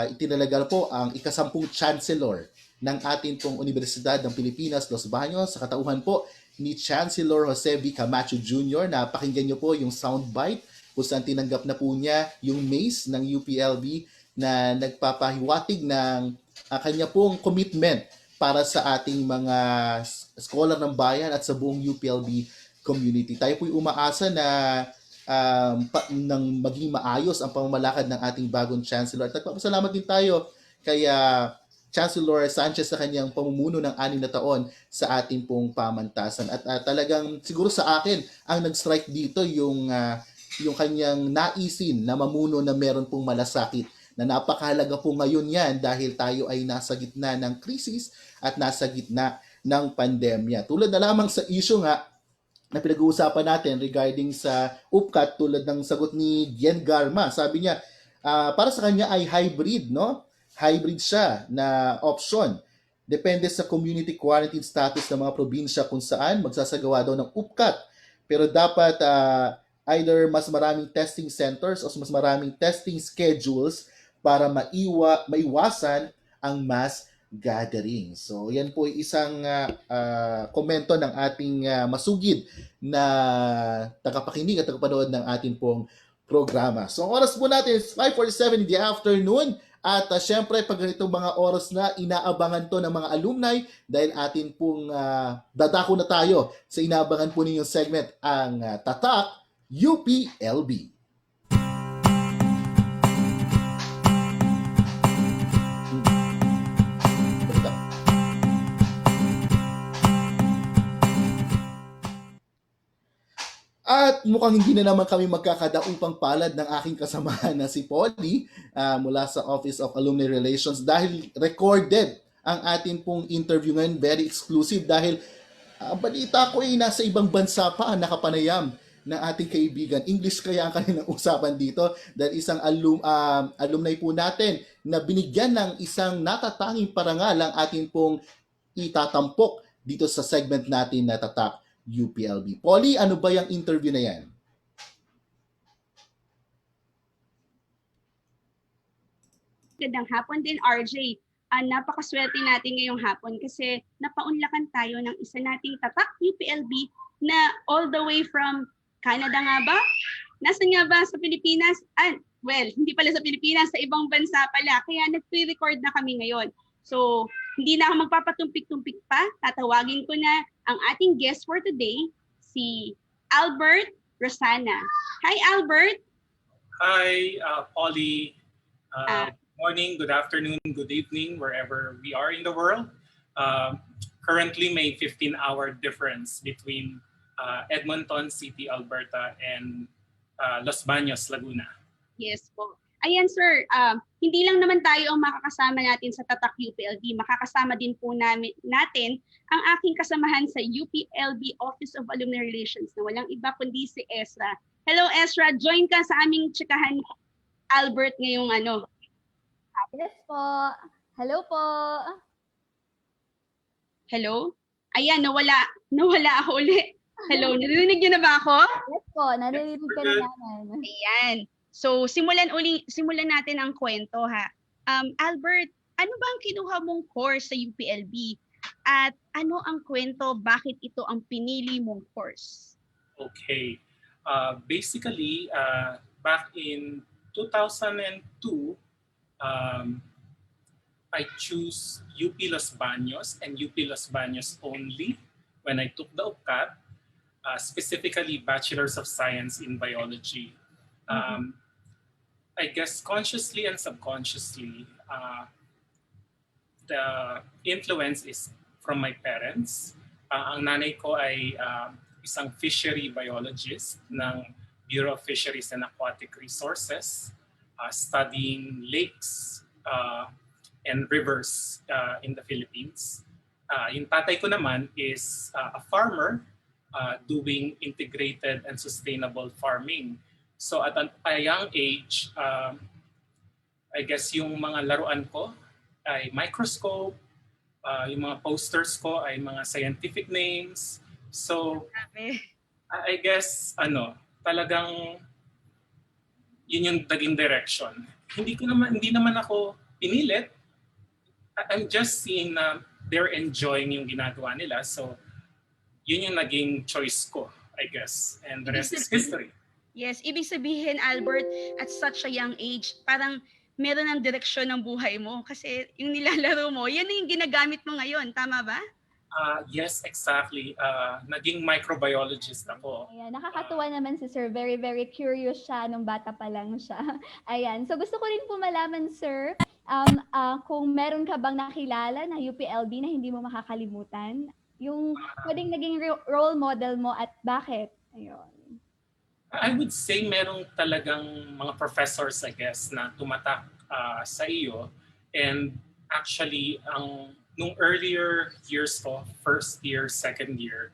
itinalaga po ang ika-10 chancellor ng ating pong Universidad ng Pilipinas, Los Baños, sa katauhan po ni Chancellor Jose B. Camacho Jr. Napakinggan niyo po yung soundbite kung saan tinanggap na po niya yung mace ng UPLB na nagpapahiwatig ng kanya pong commitment para sa ating mga scholar ng bayan at sa buong UPLB community. Tayo po'y umaasa na nang maging maayos ang pamamalakad ng ating bagong Chancellor. At nagpapasalamat din tayo kay Chancellor Sanchez sa kanyang pamumuno ng 6 na taon sa ating pong pamantasan. At talagang siguro sa akin, ang nag-strike dito yung kanyang naisin na mamuno na meron pong malasakit na napakahalaga po ngayon yan dahil tayo ay nasa gitna ng krisis at nasa gitna ng pandemya. Tulad na lamang sa issue nga na pinag-uusapan natin regarding sa UPCAT, tulad ng sagot ni Gian Garma. Sabi niya, para sa kanya ay hybrid, no? Hybrid siya na option. Depende sa community quarantine status ng mga probinsya kung saan magsasagawa daw ng UPCAT. Pero dapat either mas maraming testing centers o mas maraming testing schedules para maiwasan ang mass gathering. So, yan po isang komento ng ating masugid na tagapakinig at tagapanood ng ating pong programa. So, ang oras po natin is 5:47 in the afternoon. At syempre, pag ganitong mga oras na, inaabangan to ng mga alumni dahil atin pong dadako na tayo sa inaabangan po ninyong segment, ang Tatak UPLB. At mukhang hindi na naman kami magkakadaupang palad ng aking kasamahan na si Polly mula sa Office of Alumni Relations dahil recorded ang atin pong interview ngayon, very exclusive dahil balita ko ay nasa ibang bansa pa ang nakapanayam ng ating kaibigan. English kaya ang kanilang usapan dito dahil isang alumni po natin na binigyan ng isang natatanging parangal ang ating pong itatampok dito sa segment natin na Tatak UPLB. Polly, ano ba yung interview na yan? Magandang hapon din, RJ. Napakaswerte natin ngayong hapon kasi napaunlakan tayo ng isa nating Tatak UPLB na all the way from Canada nga ba? Nasaan nga ba sa Pilipinas? Well, hindi pala sa Pilipinas, sa ibang bansa pala. Kaya nag-pre-record na kami ngayon. So, hindi na ako magpapatumpik-tumpik pa. Tatawagin ko na ang ating guest for today, si Albert Rosana. Hi, Albert. Hi, Polly. Ah. Morning, good afternoon, good evening, wherever we are in the world. Currently, may 15-hour difference between Edmonton City, Alberta, and Los Baños, Laguna. Yes po. Ayan sir, hindi lang naman tayo ang makakasama natin sa Tatak UPLB. Makakasama din po natin ang aking kasamahan sa UPLB Office of Alumni Relations na walang iba kundi si Ezra. Hello Ezra, join ka sa aming tsikahan Albert ngayong ano. Yes po. Hello po. Hello? Ayan, nawala ako ulit. Hello, narinig niyo na ba ako? Yes po, narinig ka na namin. Ayan. So, simulan natin ang kwento ha. Albert, ano ba ang kinuha mong course sa UPLB? At ano ang kwento, bakit ito ang pinili mong course? Okay. Basically, back in 2002, I choose UP Los Baños and UP Los Baños only when I took the UPCAT, specifically Bachelor's of Science in Biology. I guess consciously and subconsciously, the influence is from my parents. Ang nanay ko ay isang fishery biologist ng Bureau of Fisheries and Aquatic Resources, studying lakes and rivers in the Philippines. Yung tatay ko naman is a farmer doing integrated and sustainable farming. So at a young age, I guess yung mga laruan ko ay microscope, yung mga posters ko ay mga scientific names. So I guess talagang yun yung naging direction. Hindi naman ako pinilit. I'm just seeing na they're enjoying yung ginagawa nila. So yun yung naging choice ko, I guess. And the rest is history. Yes, ibig sabihin, Albert, at such a young age, parang meron ng direksyon ng buhay mo. Kasi yung nilalaro mo, yan yung ginagamit mo ngayon. Tama ba? Yes, exactly. Naging microbiologist ako. Ayan, nakakatuwa naman si Sir. Very, very curious siya nung bata pa lang siya. Ayan. So gusto ko rin po malaman, Sir, kung meron ka bang nakilala na UPLB na hindi mo makakalimutan? Yung pwedeng naging role model mo at bakit? Ayun. I would say merong talagang mga professors, I guess, na tumatak sa iyo. And actually, nung earlier years ko, first year, second year,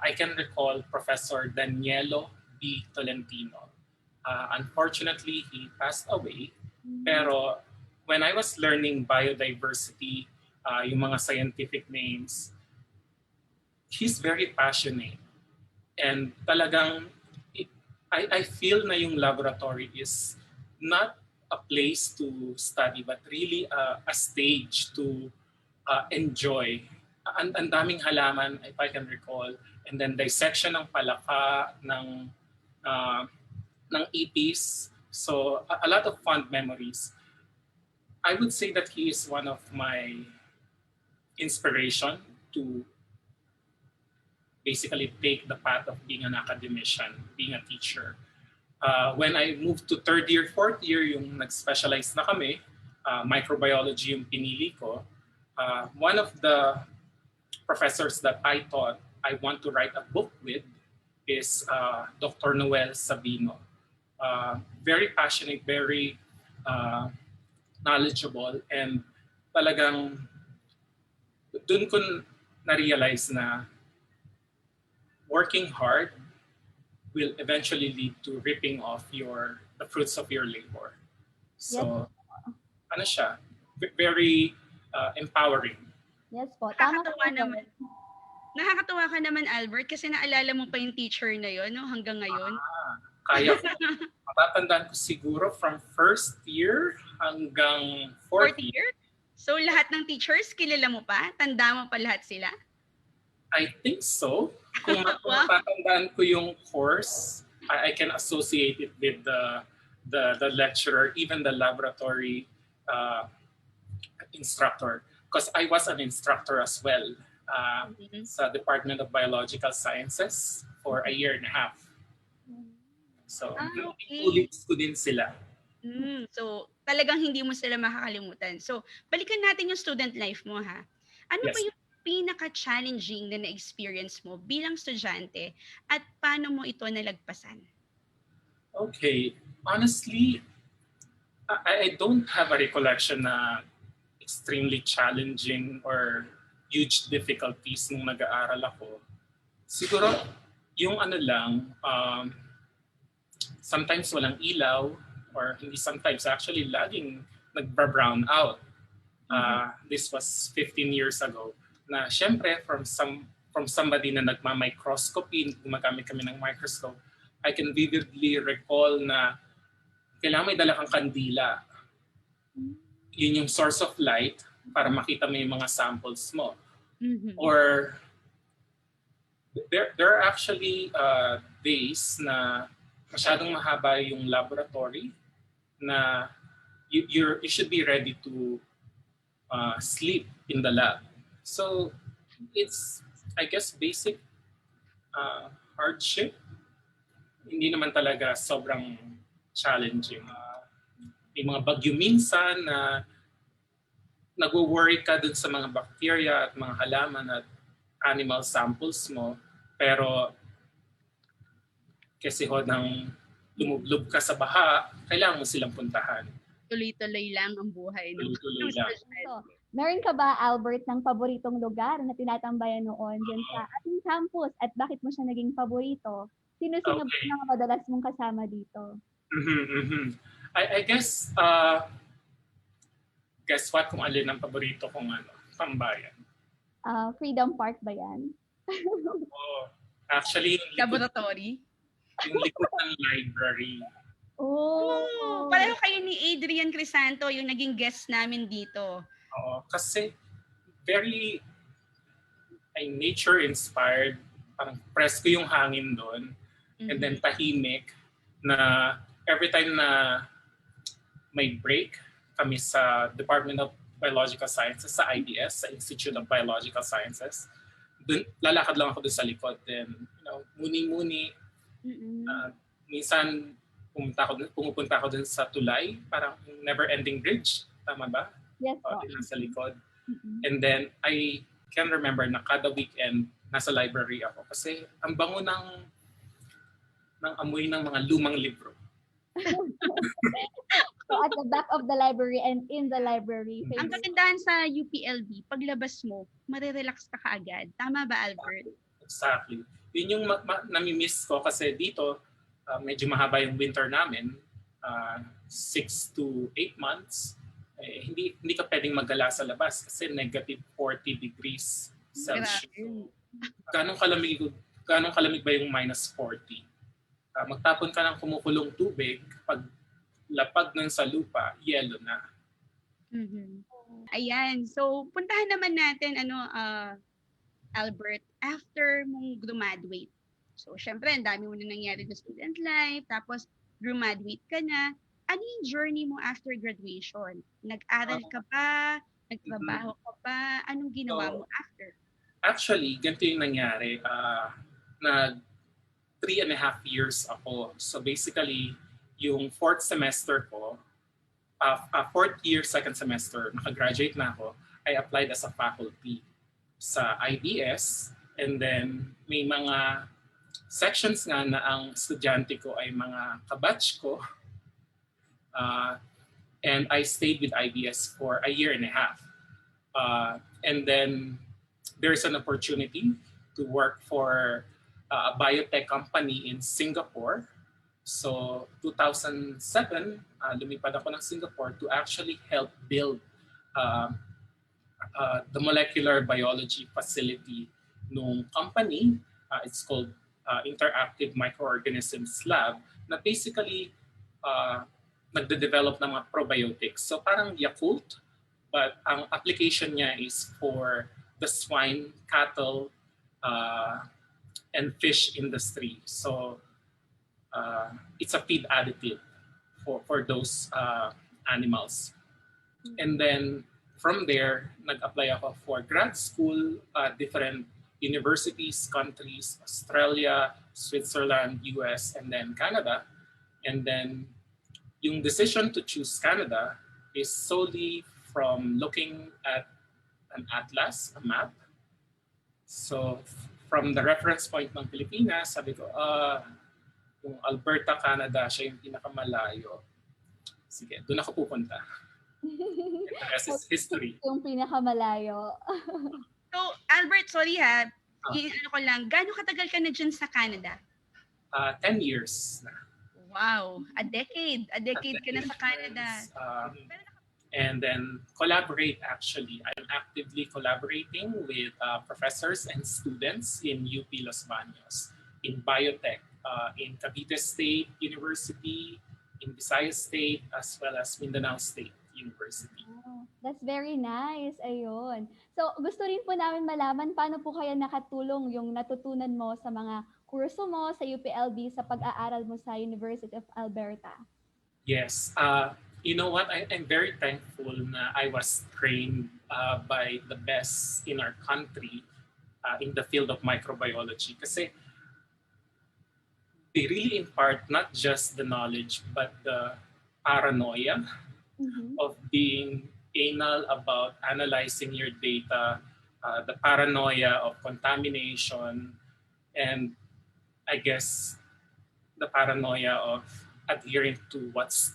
I can recall Professor Danielo B. Tolentino. Unfortunately, he passed away. Pero when I was learning biodiversity, yung mga scientific names, he's very passionate. And talagang, I feel na yung laboratory is not a place to study, but really a stage to enjoy. Ang daming halaman, if I can recall, and then dissection ng palaka, ng ipis. So a lot of fond memories. I would say that he is one of my inspiration to basically take the path of being an academician, being a teacher. When I moved to third year, fourth year, yung nag-specialize na kami, microbiology yung pinili ko, one of the professors that I thought I want to write a book with is Dr. Noel Sabino. Very passionate, very knowledgeable, and talagang dun ko na-realize na working hard will eventually lead to ripping off the fruits of your labor. So, ano siya? Very empowering. Yes po. Tama po. Nakakatuwa ka naman, Albert, kasi naalala mo pa yung teacher na yon, no? Hanggang ngayon. Kaya ko. Matatandaan ko siguro from first year hanggang fourth year. So lahat ng teachers, kilala mo pa? Tanda mo pa lahat sila? I think so. Kung matatandaan ko yung course, I can associate it with the lecturer, even the laboratory instructor. Because I was an instructor as well sa Department of Biological Sciences for a year and a half. So, Okay. colleagues ko din sila. So, talagang hindi mo sila makakalimutan. So, balikan natin yung student life mo ha. Ano ba Yes. yung pinaka-challenging na na-experience mo bilang estudyante at paano mo ito nalagpasan? Okay. Honestly, I don't have a recollection na extremely challenging or huge difficulties nung nag-aaral ako. Siguro, yung ano lang, sometimes walang ilaw, or hindi sometimes, actually laging nagba-brown out. This was 15 years ago. Na syempre, from somebody na nagma-microscopy, gumagamit kami ng microscope, I can vividly recall na kailangan may dala kang kandila. Yun yung source of light para makita mo yung mga samples mo. Or there are actually days na masyadong mahaba yung laboratory na you should be ready to sleep in the lab. So it's, I guess, basic hardship. Hindi naman talaga sobrang challenging. May mga bagyo minsan na nag-worry ka dun sa mga bacteria at mga halaman at animal samples mo, pero kasi ho nang lumublob ka sa baha, kailangan mo silang puntahan. Tuloy-tuloy lang ang buhay. No? Tuloy-tuloy lang. So, meron ka ba, Albert, ng paboritong lugar na tinatambayan noon dyan sa ating campus at bakit mo siya naging paborito? Sino-sino ba Okay. mga madalas mong kasama dito? I guess, guess what kung alin ang paborito kong tambayan? Freedom Park ba yan? Oh, actually, Laboratory? yung likod ng library. Oh! Pareho kayo ni Adrian Crisanto, yung naging guest namin dito. Oo, kasi very nature-inspired. Parang presko yung hangin doon. And then tahimik na every time na may break kami sa Department of Biological Sciences, sa IBS, sa Institute of Biological Sciences, dun, lalakad lang ako doon sa likod. Then, muni-muni. Minsan, pumupunta ako dun sa tulay, parang never-ending bridge. Tama ba? Yes, po. Nasa likod. And then, I can remember na kada weekend, nasa library ako. Kasi ang bango ng amoy ng mga lumang libro. So, at the back of the library and in the library. Ang kagandahan sa UPLB, paglabas mo, marirelax ka kaagad. Tama ba, Albert? Exactly. Yun yung nami-miss ko kasi dito, medyo mahaba yung winter namin, 6 to 8 months. Hindi ka pwedeng maggala sa labas kasi negative 40 degrees Celsius. Ganong kalamig ba yung minus 40? Magtapon ka ng kumukulong tubig, pag lapag nun sa lupa, yelo na. Ayan. So, puntahan naman natin, Albert, after mong graduate. So, syempre, ang dami mo na nangyari sa student life, tapos graduate ka na. Ano yung journey mo after graduation? Nag-aral ka ba? Nagtrabaho ka ba? Anong ginawa mo after? Actually, ganito yung nangyari. Na 3.5 years ako. So basically, yung 4th semester ko, 4th year, 2nd semester, nakagraduate na ako, I applied as a faculty sa IBS. And then may mga sections nga na ang estudyante ko ay mga kabatch ko. And I stayed with IBS for 1.5 years. And then there's an opportunity to work for a biotech company in Singapore. So 2007, lumipad ako ng Singapore to actually help build the molecular biology facility nung company. It's called Interactive Microorganisms Lab, na basically nagde-develop ng mga probiotics. So parang Yakult, but ang application niya is for the swine, cattle, and fish industry. So it's a feed additive for those animals. And then from there, nag-apply ako for grad school at different universities, countries, Australia, Switzerland, US, and then Canada. And then yung decision to choose Canada is solely from looking at an atlas, a map. So from the reference point ng Pilipinas, sabi ko, yung Alberta, Canada, siya yung pinakamalayo. Sige, doon ako pupunta. And the rest is history. Yung pinakamalayo. So, Albert, sorry ha, ano ko lang, gaano katagal ka na dyan sa Canada? 10 years na. Wow, a decade. A decade ka na sa Canada. And then collaborate actually. I'm actively collaborating with professors and students in UP Los Baños, in biotech, in Cavite State University, in Visayas State, as well as Mindanao State University. Oh, that's very nice. Ayun. So, gusto rin po namin malaman paano po kaya nakatulong yung natutunan mo sa mga kurso mo sa UPLB sa pag-aaral mo sa University of Alberta. Yes. You know what? I'm very thankful na I was trained by the best in our country in the field of microbiology. Kasi they really impart not just the knowledge, but the paranoia of being anal about analyzing your data, the paranoia of contamination, and I guess the paranoia of adhering to what's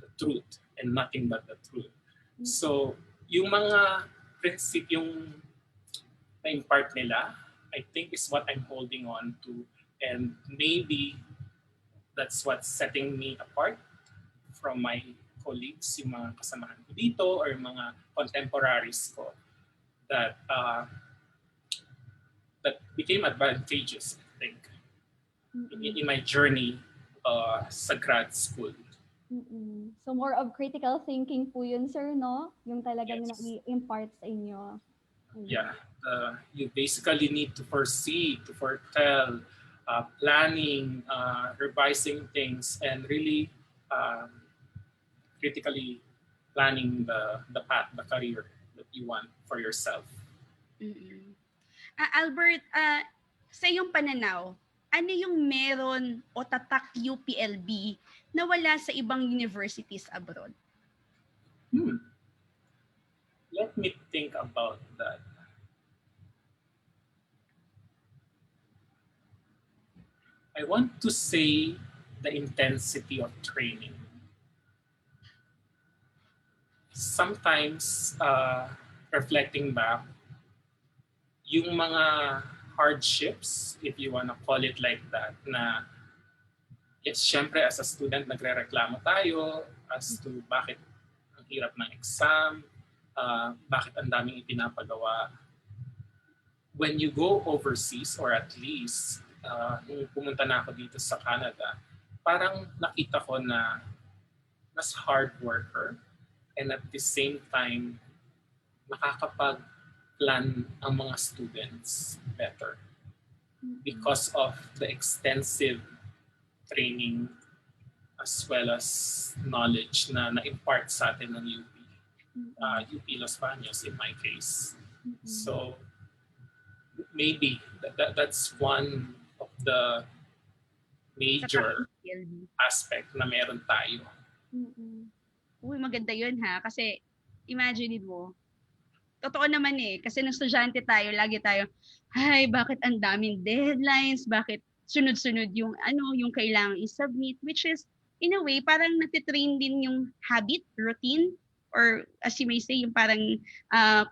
the truth and nothing but the truth. So, yung mga prinsipyong na-impart nila, I think is what I'm holding on to. And maybe that's what's setting me apart from my colleagues, yung mga kasamahan ko dito or yung mga contemporaries ko that that became advantageous, I think, in my journey sa grad school. So more of critical thinking po yun, sir, no? Yung talagang na-impart sa inyo. Yeah, you basically need to foresee, to foretell, planning, revising things, and really critically planning the path, the career that you want for yourself. Albert, sa iyong pananaw, ano yung meron o tatak UPLB na wala sa ibang universities abroad? Let me think about that. I want to say the intensity of training. Sometimes, reflecting back, yung mga hardships, if you wanna call it like that, na yes, syempre as a student, nagre-reklamo tayo as to bakit ang hirap ng exam, bakit ang daming ipinapagawa. When you go overseas, or at least, nung pumunta na ako dito sa Canada, parang nakita ko na mas hard worker and at the same time, nakakapag-plan ang mga students better because of the extensive training as well as knowledge na na-impart sa atin ng UP. UP Los Baños in my case. So maybe that's one of the major aspect na meron tayo. Uy, maganda yun ha. Kasi imagine mo, totoo naman kasi nung estudyante tayo, lagi tayo, ay, bakit ang daming deadlines? Bakit sunod-sunod yung yung kailangang i-submit? Which is, in a way, parang natitrain din yung habit, routine, or as you may say, yung parang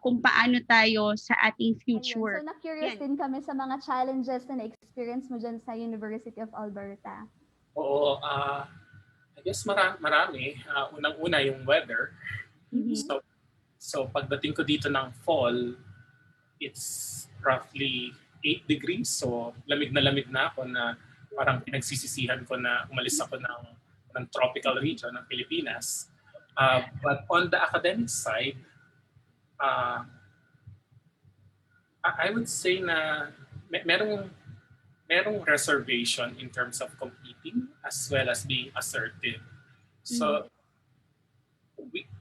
kung paano tayo sa ating future. Ayun. So, na-curious din kami sa mga challenges na na-experience mo dyan sa University of Alberta. Oo, I guess marami. Unang-una yung weather. So pagdating ko dito ng fall, it's roughly 8 degrees. So lamig na ako na parang pinagsisisihan ko na umalis ako ng tropical region ng Pilipinas. But on the academic side, I would say na merong reservation in terms of competing as well as being assertive. So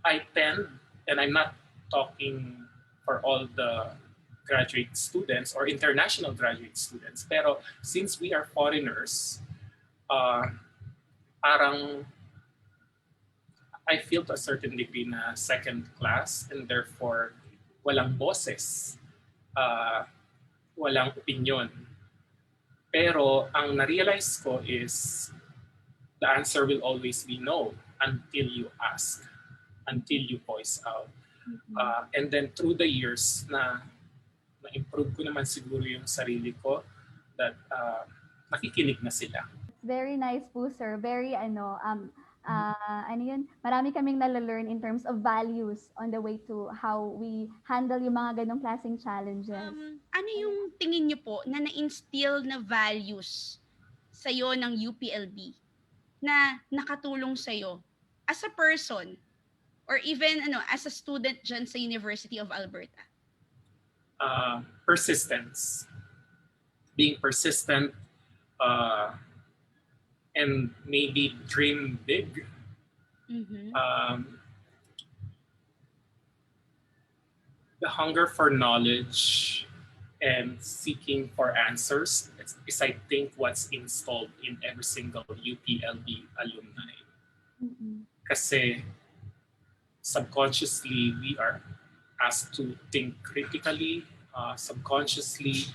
I tend, and I'm not talking for all the graduate students or international graduate students, pero since we are foreigners, parang I feel to a certain degree na second class and therefore walang boses, walang opinion. Pero ang na-realize ko is the answer will always be no until you ask, until you voice out. And then through the years na-improve ko naman siguro yung sarili ko that nakikinig na sila. Very nice po, sir. Very marami kaming nalalearn in terms of values on the way to how we handle yung mga ganong klaseng challenges. Ano yung tingin niyo po na na-instill na values sa'yo ng UPLB na nakatulong sa'yo as a person or even as a student dyan sa University of Alberta? Persistence. Being persistent and maybe dream big. The hunger for knowledge and seeking for answers is I think what's installed in every single UPLB alumni. Kasi subconsciously we are asked to think critically, subconsciously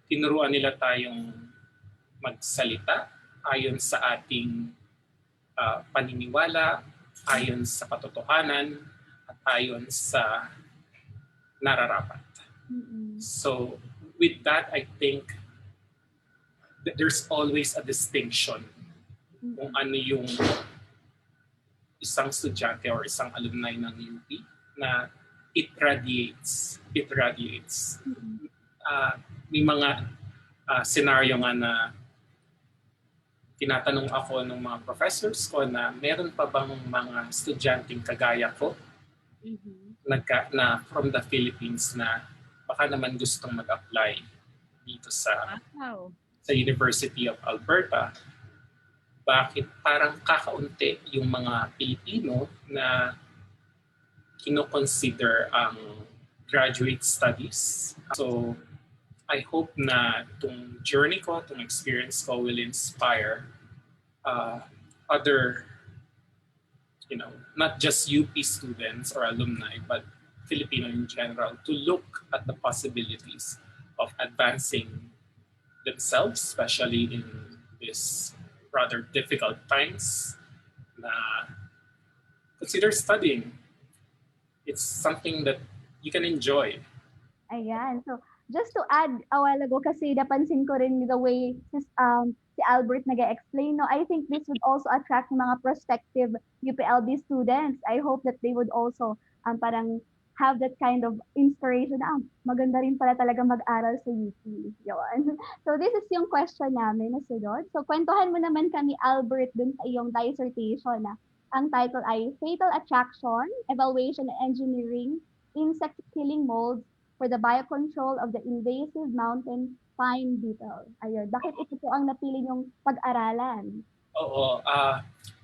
tinuruan nila tayong magsalita ayon sa ating paniniwala, ayon sa katotohanan, at ayon sa nararapat. So with that, I think that there's always a distinction kung ano yung isang estudyante or isang alumni ng UP na it radiates. May mga scenario nga na tinatanong ako ng mga professors ko na meron pa bang mga estudyanteng kagaya ko na from the Philippines na baka naman gustong mag-apply dito sa University of Alberta. Bakit parang kakaunti yung mga Pilipino na kino-consider ang graduate studies? So I hope na itong journey ko, itong experience ko will inspire other, not just UP students or alumni, but Filipino in general, to look at the possibilities of advancing themselves, especially in this rather difficult times, na consider studying. It's something that you can enjoy. Ayan. So, just to add a while ago, kasi napansin ko rin the way si Albert nag-explain, I think this would also attract mga prospective UPLB students. I hope that they would also parang have that kind of inspiration na maganda rin pala talaga mag-aral sa UP. Yun. So this is yung question namin na sunod. So kwentuhan mo naman kami, Albert, dun sa iyong dissertation na ang title ay Fatal Attraction, Evaluation and Engineering, Insect Killing Molds for the Biocontrol of the Invasive Mountain Pine Beetle. Ayun. Bakit ito po ang napili yung pag-aralan? Oo.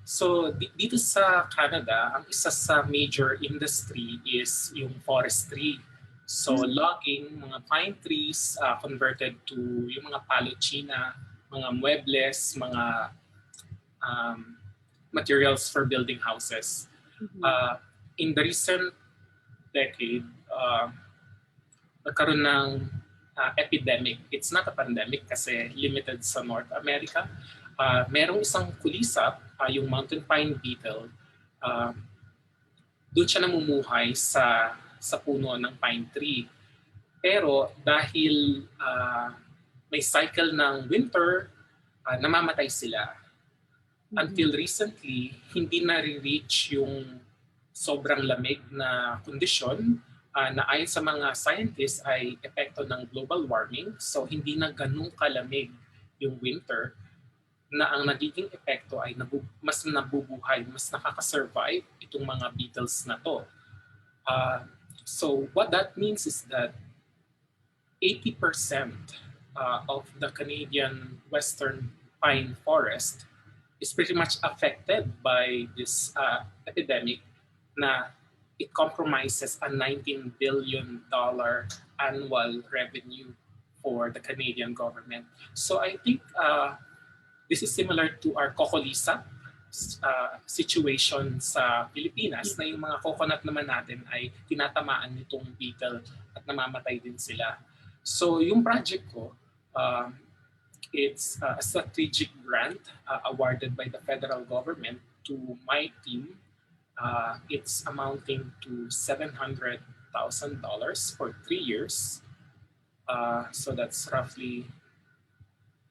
So dito sa Canada, ang isa sa major industry is yung forestry. So logging, mga pine trees converted to yung mga palochina, mga muebles, mga materials for building houses. In the recent decade, nagkaroon ng epidemic. It's not a pandemic kasi limited sa North America. Merong isang kulisap, yung mountain pine beetle. Doon siya namumuhay sa puno ng pine tree. Pero dahil may cycle ng winter, namamatay sila. Until recently, hindi na-reach yung sobrang lamig na kondisyon na ayon sa mga scientists ay epekto ng global warming. So hindi na ganun kalamig yung winter, na ang nagiging epekto ay mas nabubuhay, mas nakaka-survive itong mga beetles na to. So what that means is that 80% of the Canadian Western pine forest is pretty much affected by this epidemic na it compromises a $19 billion annual revenue for the Canadian government. So I think This is similar to our Cocolisa situation sa Pilipinas, na yung mga coconut naman natin ay tinatamaan nitong beetle at namamatay din sila. So yung project ko, it's a strategic grant awarded by the federal government to my team. It's amounting to $700,000 for 3 years. So that's roughly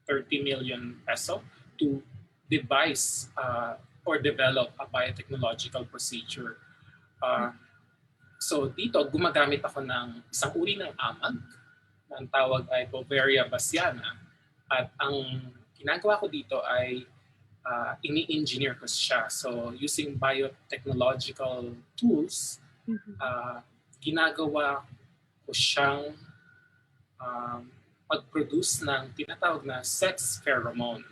30 million peso to devise or develop a biotechnological procedure. So dito, gumagamit ako ng isang uri ng amag na ang tawag ay Bovaria bassiana. At ang ginagawa ko dito ay ini-engineer ko siya. So using biotechnological tools, ginagawa ko siyang mag-produce ng tinatawag na sex pheromone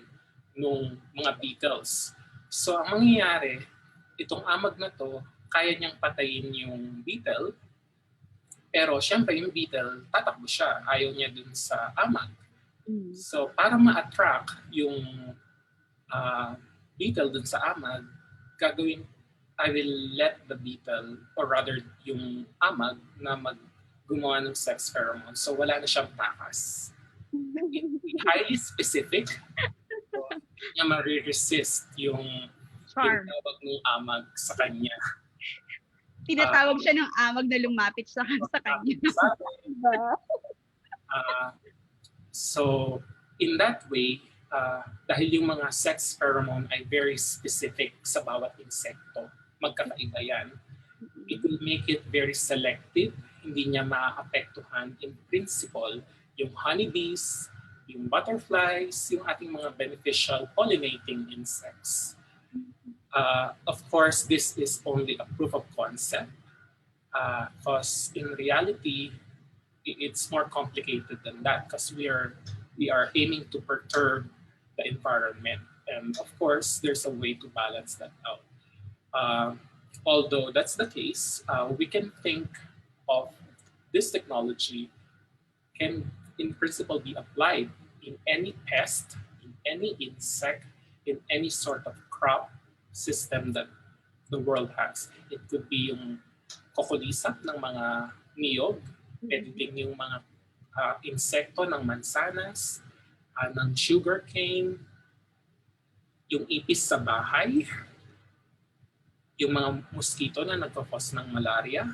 nung mga beetles. So ang mangyayari, itong amag na to, kaya niyang patayin yung beetle, pero syempre yung beetle, tatakbo siya, ayaw niya dun sa amag. So para ma-attract yung beetle dun sa amag, I will let the beetle, or rather yung amag, na gumawa ng sex pheromone. So wala na siyang takas. Highly specific. So, niya ma-resist yung tinatawag ng amag sa kanya. Tinatawag siya ng amag na lumapit sa kanya. So in that way, dahil yung mga sex pheromone ay very specific sa bawat insekto, magkakaiba yan, it will make it very selective. Hindi niya maapektuhan in principle yung honeybees, yung butterflies, yung ating mga beneficial pollinating insects. Of course, this is only a proof of concept because in reality, it's more complicated than that because we are aiming to perturb the environment. And of course, there's a way to balance that out. Although that's the case, we can think of this technology can in principle be applied in any pest, in any insect, in any sort of crop system that the world has. It could be yung kokolisa ng mga niyog, pwede din yung mga insekto ng mansanas, ng sugarcane, yung ipis sa bahay, yung mga mosquito na nagkakos ng malaria,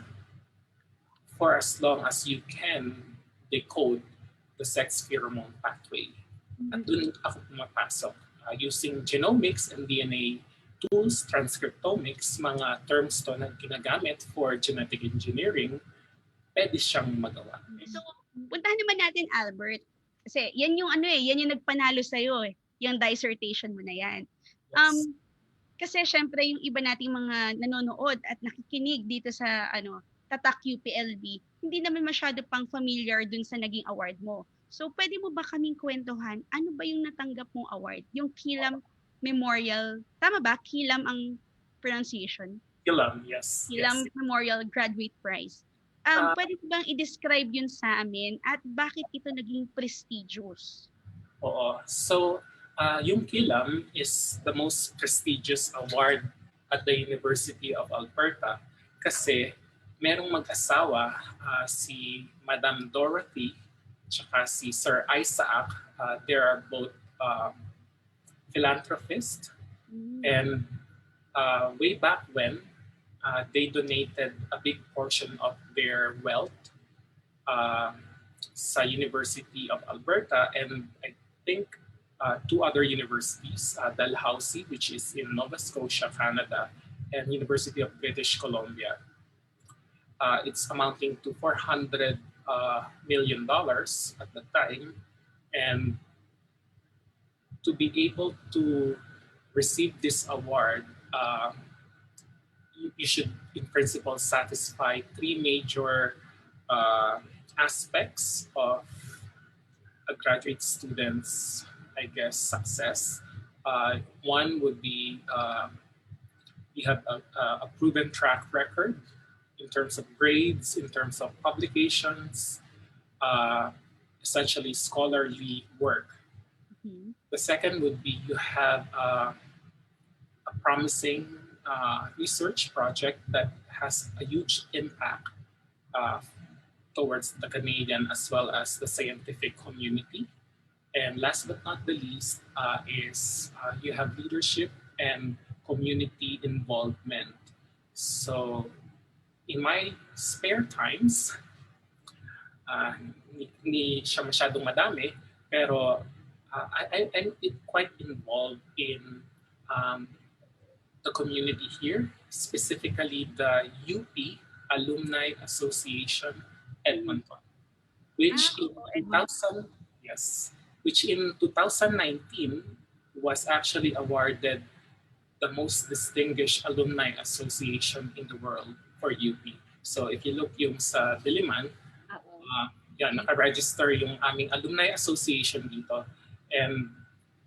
for as long as you can decode the sex pheromone pathway. At doon ako pumapasok. Using genomics and DNA tools, transcriptomics, mga terms to na ginagamit for genetic engineering, pwede siyang magawa. So, puntahan naman natin, Albert. Kasi yan yung yan yung nagpanalo sa'yo yung dissertation mo na yan. Yes. Kasi syempre yung iba nating mga nanonood at nakikinig dito sa Tatak UPLB, hindi naman masyado pang familiar dun sa naging award mo. So pwede mo ba kaming kwentuhan, ano ba yung natanggap mong award? Yung Kilam Memorial, tama ba? Kilam ang pronunciation? Kilam, yes. Kilam yes. Memorial Graduate Prize. Pwede mo bang i-describe yun sa amin at bakit ito naging prestigious? Oo. So, yung Kilam is the most prestigious award at the University of Alberta kasi merong mag-asawa, si Madam Dorothy tsaka si Sir Isaac. They are both philanthropists. And way back when, they donated a big portion of their wealth sa University of Alberta and I think 2 other universities, Dalhousie, which is in Nova Scotia, Canada, and University of British Columbia. It's amounting to $400 million at the time. And to be able to receive this award, you should, in principle, satisfy 3 major aspects of a graduate student's, I guess, success. One would be you have a proven track record in terms of grades, in terms of publications, essentially scholarly work. The second would be you have a promising research project that has a huge impact uh, towards the Canadian as well as the scientific community. And last but not the least is you have leadership and community involvement. So in my spare times, hindi siya masyadong madami, pero I'm quite involved in the community here, specifically the UP Alumni Association Edmonton, which in 2000, yes, which in 2019 was actually awarded the most distinguished alumni association in the world for UP. So if you look yung sa Diliman, yan, naka-register yung aming alumni association dito. And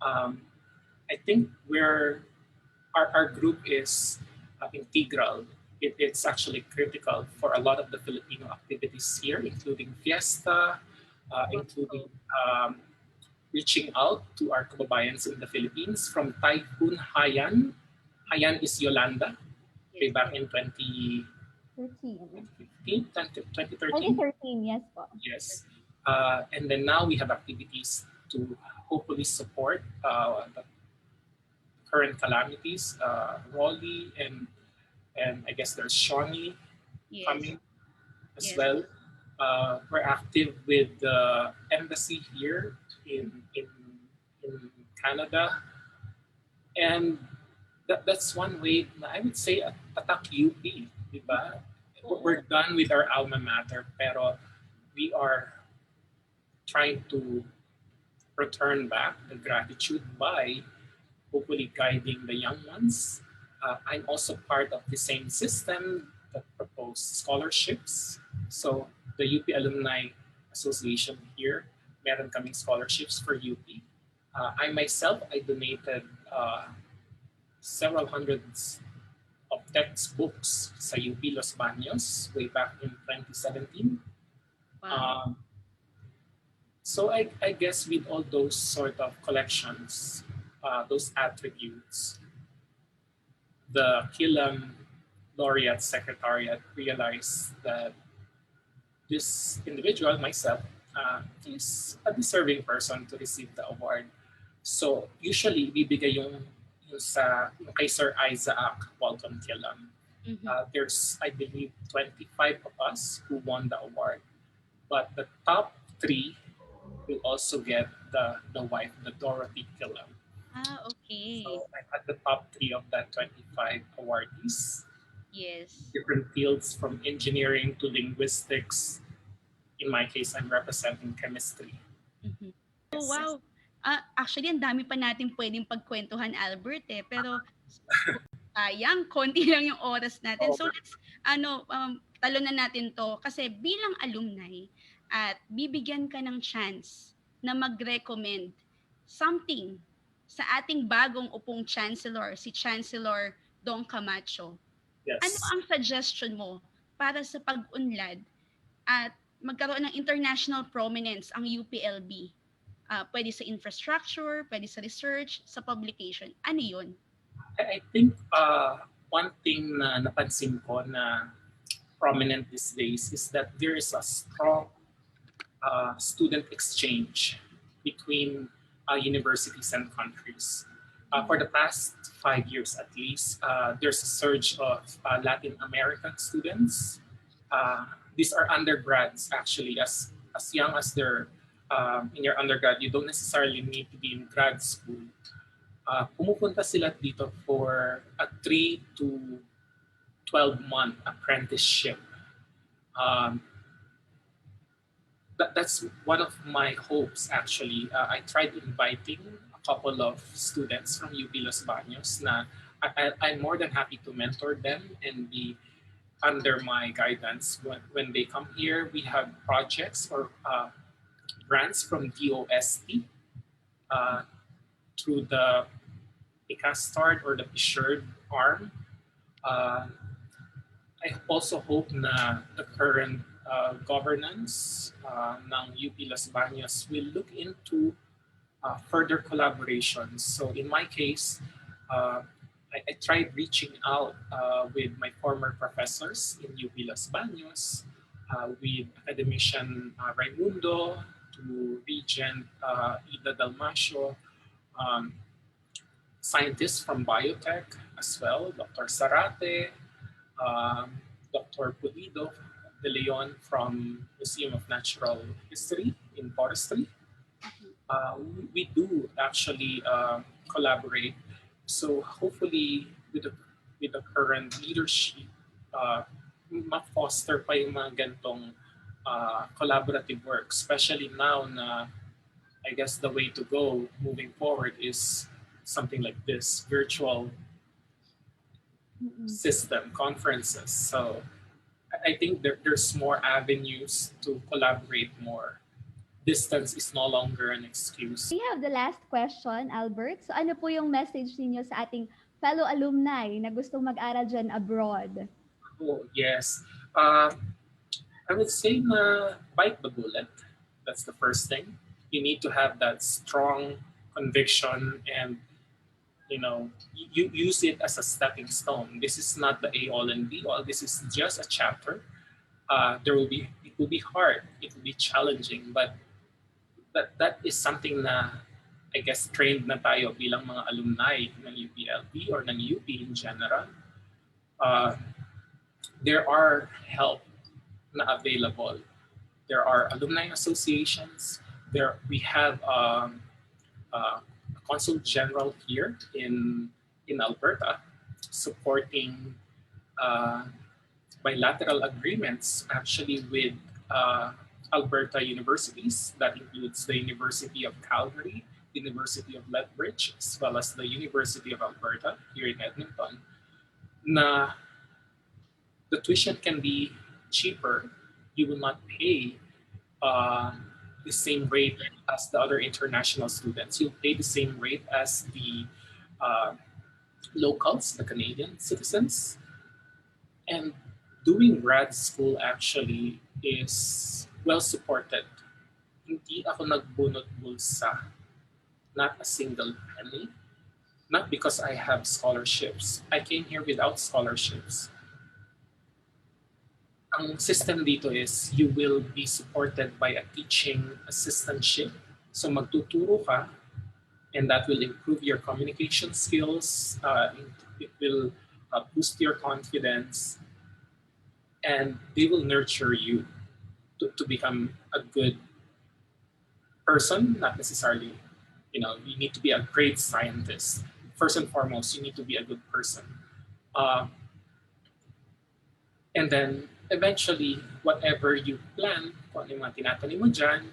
I think our group is integral. It's actually critical for a lot of the Filipino activities here, including Fiesta, including reaching out to our kababayans in the Philippines from Typhoon Haiyan. Haiyan is Yolanda, way back in 2013. 2013, yes po. Yes. And then now we have activities to hopefully support the current calamities, Raleigh, and I guess there's Shawnee coming as well. We're active with the embassy here in Canada. And that's one way na I would say attack UP, diba? We're done with our alma mater, pero we are trying to return back the gratitude by hopefully guiding the young ones. I'm also part of the same system that proposed scholarships. So the UP Alumni Association here, meron kaming scholarships for UP. I myself, I donated several hundreds of textbooks sa UP Los Baños way back in 2017. Wow. So I guess with all those sort of collections, those attributes, the Killam Laureate Secretariat realized that this individual, myself, is a deserving person to receive the award. So usually, bibigay yung kay Sir Isaac Walton Killam. There's, I believe, 25 of us who won the award. But the top 3 will also get the wife, the Dorothy Killam. Okay. So I'm at the top 3 of that 25 awardees. Yes. Different fields from engineering to linguistics. In my case, I'm representing chemistry. Oh, wow. Actually, ang dami pa natin pwedeng pagkwentuhan, Albert, eh. Pero sayang, konti lang yung oras natin. So let's talunan natin to kasi bilang alumni at bibigyan ka ng chance na mag-recommend something sa ating bagong upong chancellor, si Chancellor Dong Camacho. Yes. Ano ang suggestion mo para sa pag-unlad at magkaroon ng international prominence ang UPLB? Pwede sa infrastructure, pwede sa research, sa publication. Ano yun? I think one thing na napansin ko na prominent these days is that there is a strong student exchange between universities and countries. For the past 5 years at least, there's a surge of Latin American students. These are undergrads actually, as young as they're in your undergrad, you don't necessarily need to be in grad school. Pumupunta sila dito for a 3 to 12-month apprenticeship. That's one of my hopes actually. I tried inviting a couple of students from UP Los Baños na I'm more than happy to mentor them and be under my guidance. When they come here, we have projects or grants from DOST through the ICASTART or the Assured arm. I also hope na the current governance ng UP Los Baños will look into further collaborations. So in my case, I tried reaching out with my former professors in UP Los Baños, with academician Raimundo, to Regent Ida Dalmasio, scientists from biotech as well, Dr. Sarate, Dr. Pulido de Leon from Museum of Natural History in Forestry. We do actually collaborate. So hopefully with the current leadership, ma-foster pa yung mga gantong collaborative work, especially now na I guess the way to go moving forward is something like this, virtual system, conferences. So I think there's more avenues to collaborate more. Distance is no longer an excuse. We have the last question, Albert. So ano po yung message ninyo sa ating fellow alumni na gustong mag-aral dyan abroad? Oh, yes. I would say na bite the bullet. That's the first thing. You need to have that strong conviction and you use it as a stepping stone. This is not the A-all and B-all. This is just a chapter. It will be hard. It will be challenging, but that is something na I guess trained na tayo bilang mga alumni ng UPLB or ng UP in general. There are help na available. There are alumni associations. We have a consul general here in Alberta supporting bilateral agreements actually with Alberta universities. That includes the University of Calgary, University of Lethbridge, as well as the University of Alberta here in Edmonton. Na the tuition can be cheaper. You will not pay the same rate as the other international students. You'll pay the same rate as the locals, the Canadian citizens. And doing grad school actually is well supported. Hindi ako nagbunot bulsa, not a single penny. Not because I have scholarships. I came here without scholarships. Ang system dito is you will be supported by a teaching assistantship. So magtuturo ka, and that will improve your communication skills. It will boost your confidence, and they will nurture you to become a good person. Not necessarily, you need to be a great scientist. First and foremost, you need to be a good person. And then eventually, whatever you plan, kung ano yung mga tinatanim mo dyan,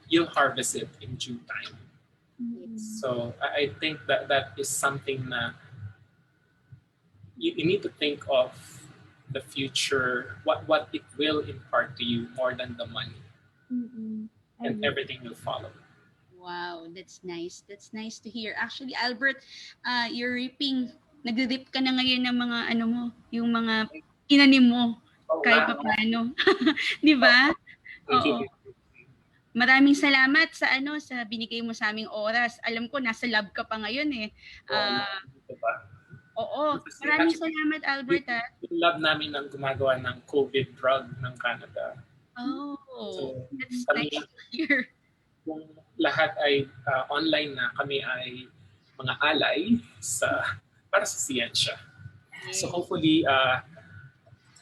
you'll harvest it in due time. So I think that is something na you need to think of the future, what it will impart to you more than the money. And everything will follow. Wow, that's nice. That's nice to hear. Actually, Albert, you're reaping, nag-rip ka na ngayon ng mga yung mga inanim mo. Kahit pa paano. Di ba? Oo. Maraming salamat sa sa binigay mo sa aming oras. Alam ko nasa lab ka pa ngayon eh. Oo. Maraming salamat, Albert. Yung lab namin ang gumagawa ng COVID drug ng Canada. Oh, so, that's nice to hear. Kung lahat ay online na, kami ay mga alay para sa siyensya. So hopefully,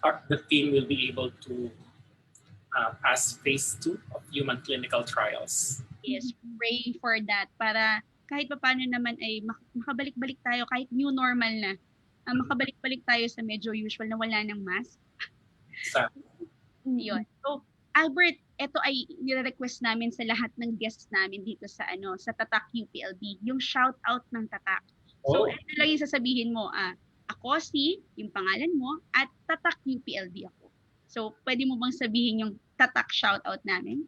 the team will be able to pass phase 2 of human clinical trials. Yes, pray for that para kahit paano naman ay makabalik-balik tayo, kahit new normal na, makabalik-balik tayo sa medyo usual na wala ng mask. Yun. So, Albert, ito ay nire-request namin sa lahat ng guests namin dito sa sa Tatak UPLB, yung shout out ng Tatak. So, ito lang yung sasabihin mo, ako yung pangalan mo, at Tatak UPLB ako. So, pwede mo bang sabihin yung Tatak shoutout namin?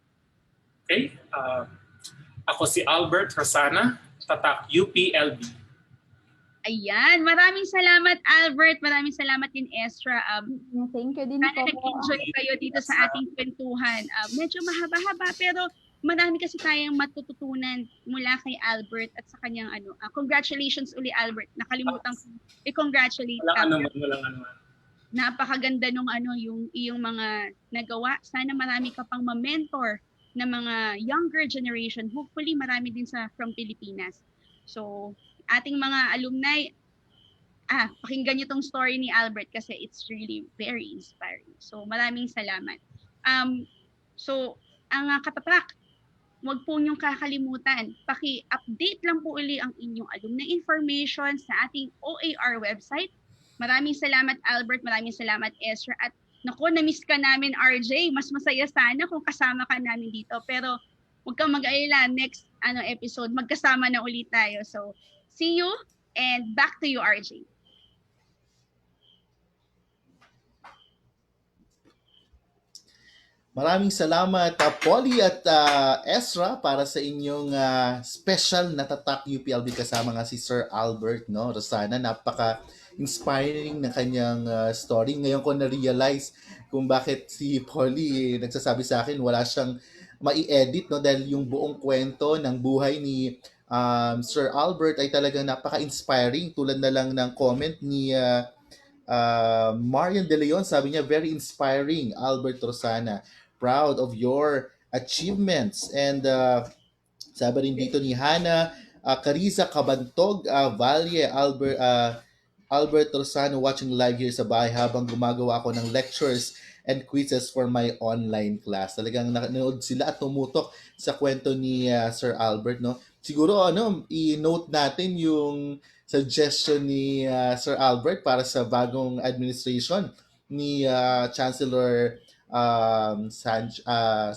Okay. Ako si Albert Rosana, Tatak UPLB. Ayan. Maraming salamat, Albert. Maraming salamat din, Estra. Thank you din sana po. nag-enjoy kayo dito sa ating kwentuhan. Medyo mahaba-haba, pero marami kasi tayong matututunan mula kay Albert at sa kanyang congratulations uli Albert. Nakalimutan ko i-congratulate ka. Walang anuman. Napakaganda nung yung iyong mga nagawa. Sana marami ka pang ma-mentor na mga younger generation. Hopefully marami din from Pilipinas. So, ating mga alumni, pakinggan niyo tong story ni Albert kasi it's really very inspiring. So, maraming salamat. So, ang katatak, huwag po niyong kakalimutan. Paki-update lang po uli ang inyong alumni information sa ating OAR website. Maraming salamat Albert, maraming salamat Ezra. At naku, na-miss ka namin RJ. Mas masaya sana kung kasama ka namin dito. Pero huwag kang mag-alala, next episode, magkasama na ulit tayo. So, see you and back to you RJ. Maraming salamat Polly at Ezra para sa inyong special na tatak UPLB kasama nga si Sir Albert, no? Rosana, napaka-inspiring na kanyang story. Ngayon ko na-realize kung bakit si Polly nagsasabi sa akin wala siyang mai-edit, no? Dahil yung buong kwento ng buhay ni Sir Albert ay talagang napaka-inspiring. Tulad na lang ng comment ni Marian De Leon, sabi niya, very inspiring, Albert Rosana. Proud of your achievements. And sabi rin dito ni Hana Carissa Cabantog, Valye, Albert Rosano, watching live here sa bahay habang gumagawa ako ng lectures and quizzes for my online class. Talagang nanood sila at tumutok sa kwento ni Sir Albert, no? Siguro i-note natin yung suggestion ni Sir Albert para sa bagong administration ni Chancellor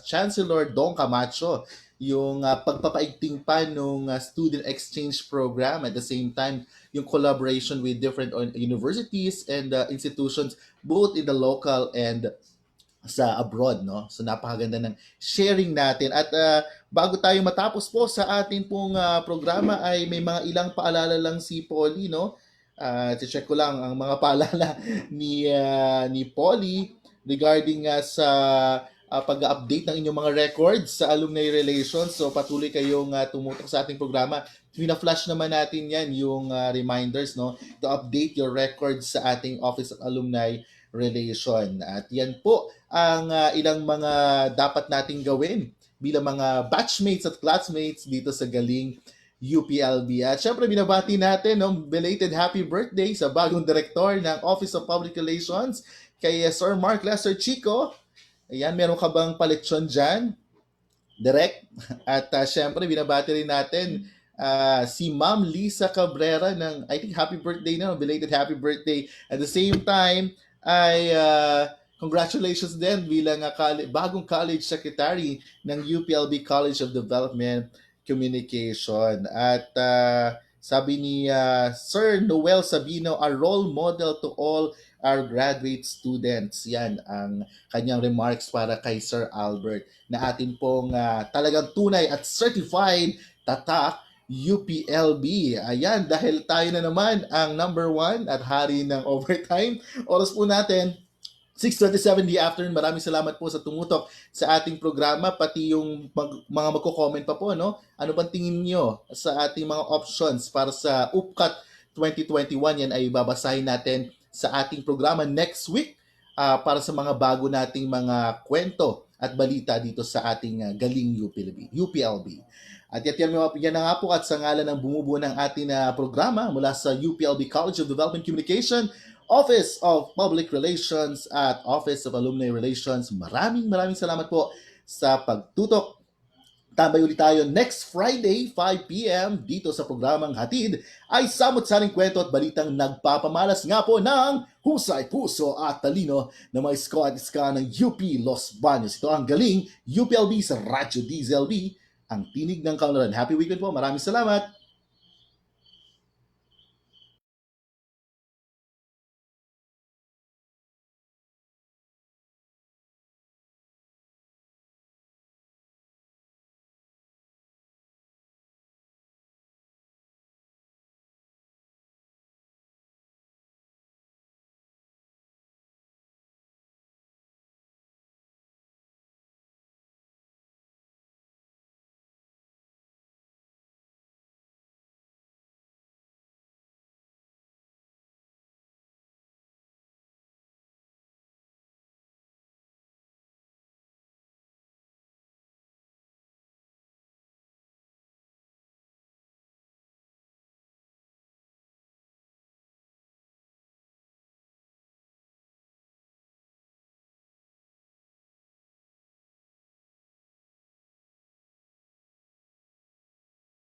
Chancellor Dong Camacho, yung pagpapaigting pa ng student exchange program, at the same time yung collaboration with different universities and institutions both in the local and sa abroad, no? So napakaganda ng sharing natin. At bago tayo matapos po sa ating pong programa ay may mga ilang paalala lang si Polly, no? Check ko lang ang mga paalala ni Polly regarding sa pag-update ng inyong mga records sa alumni relations. So patuloy kayong tumutok sa ating programa. Pina-flash naman natin yan yung reminders, no, to update your records sa ating Office of Alumni Relation. At yan po ang ilang mga dapat nating gawin bilang mga batchmates at classmates dito sa Galing UPLB. At syempre binabati natin belated happy birthday sa bagong direktor ng Office of Public Relations, kay Sir Mark Lester Chico. Ayan, meron ka bang paletsyon dyan? Direct. At syempre, binabati rin natin si Ma'am Lisa Cabrera ng, I think, happy birthday na, belated happy birthday. At the same time, ay congratulations din bilang bagong college secretary ng UPLB College of Development Communication. At sabi ni Sir Noel Sabino, a role model to all our graduate students. Yan ang kanyang remarks para kay Sir Albert, na atin pong talagang tunay at certified tatak UPLB. Ayan, dahil tayo na naman ang number 1 at hari ng overtime. Oras po natin 6:27 the afternoon. Maraming salamat po sa tumutok sa ating programa, pati yung mga magko-comment pa po, no? Ano bang tingin niyo sa ating mga options para sa UPCAT 2021? Yan ay babasahin natin sa ating programa next week para sa mga bago nating mga kwento at balita dito sa ating Galing UPLB. At yan na nga po, at sa ngalan ng bumubuo ng ating programa mula sa UPLB College of Development Communication, Office of Public Relations at Office of Alumni Relations, maraming salamat po sa pagtutok. Tambay ulit tayo next Friday, 5 p.m. dito sa programang Hatid ay samot-saring kwento at balitang nagpapamalas nga po ng husay, puso at talino ng mga iska ng UP Los Baños. Ito ang Galing UPLB sa Radyo DZLB, ang tinig ng Kaunlaran. Happy weekend po. Maraming salamat.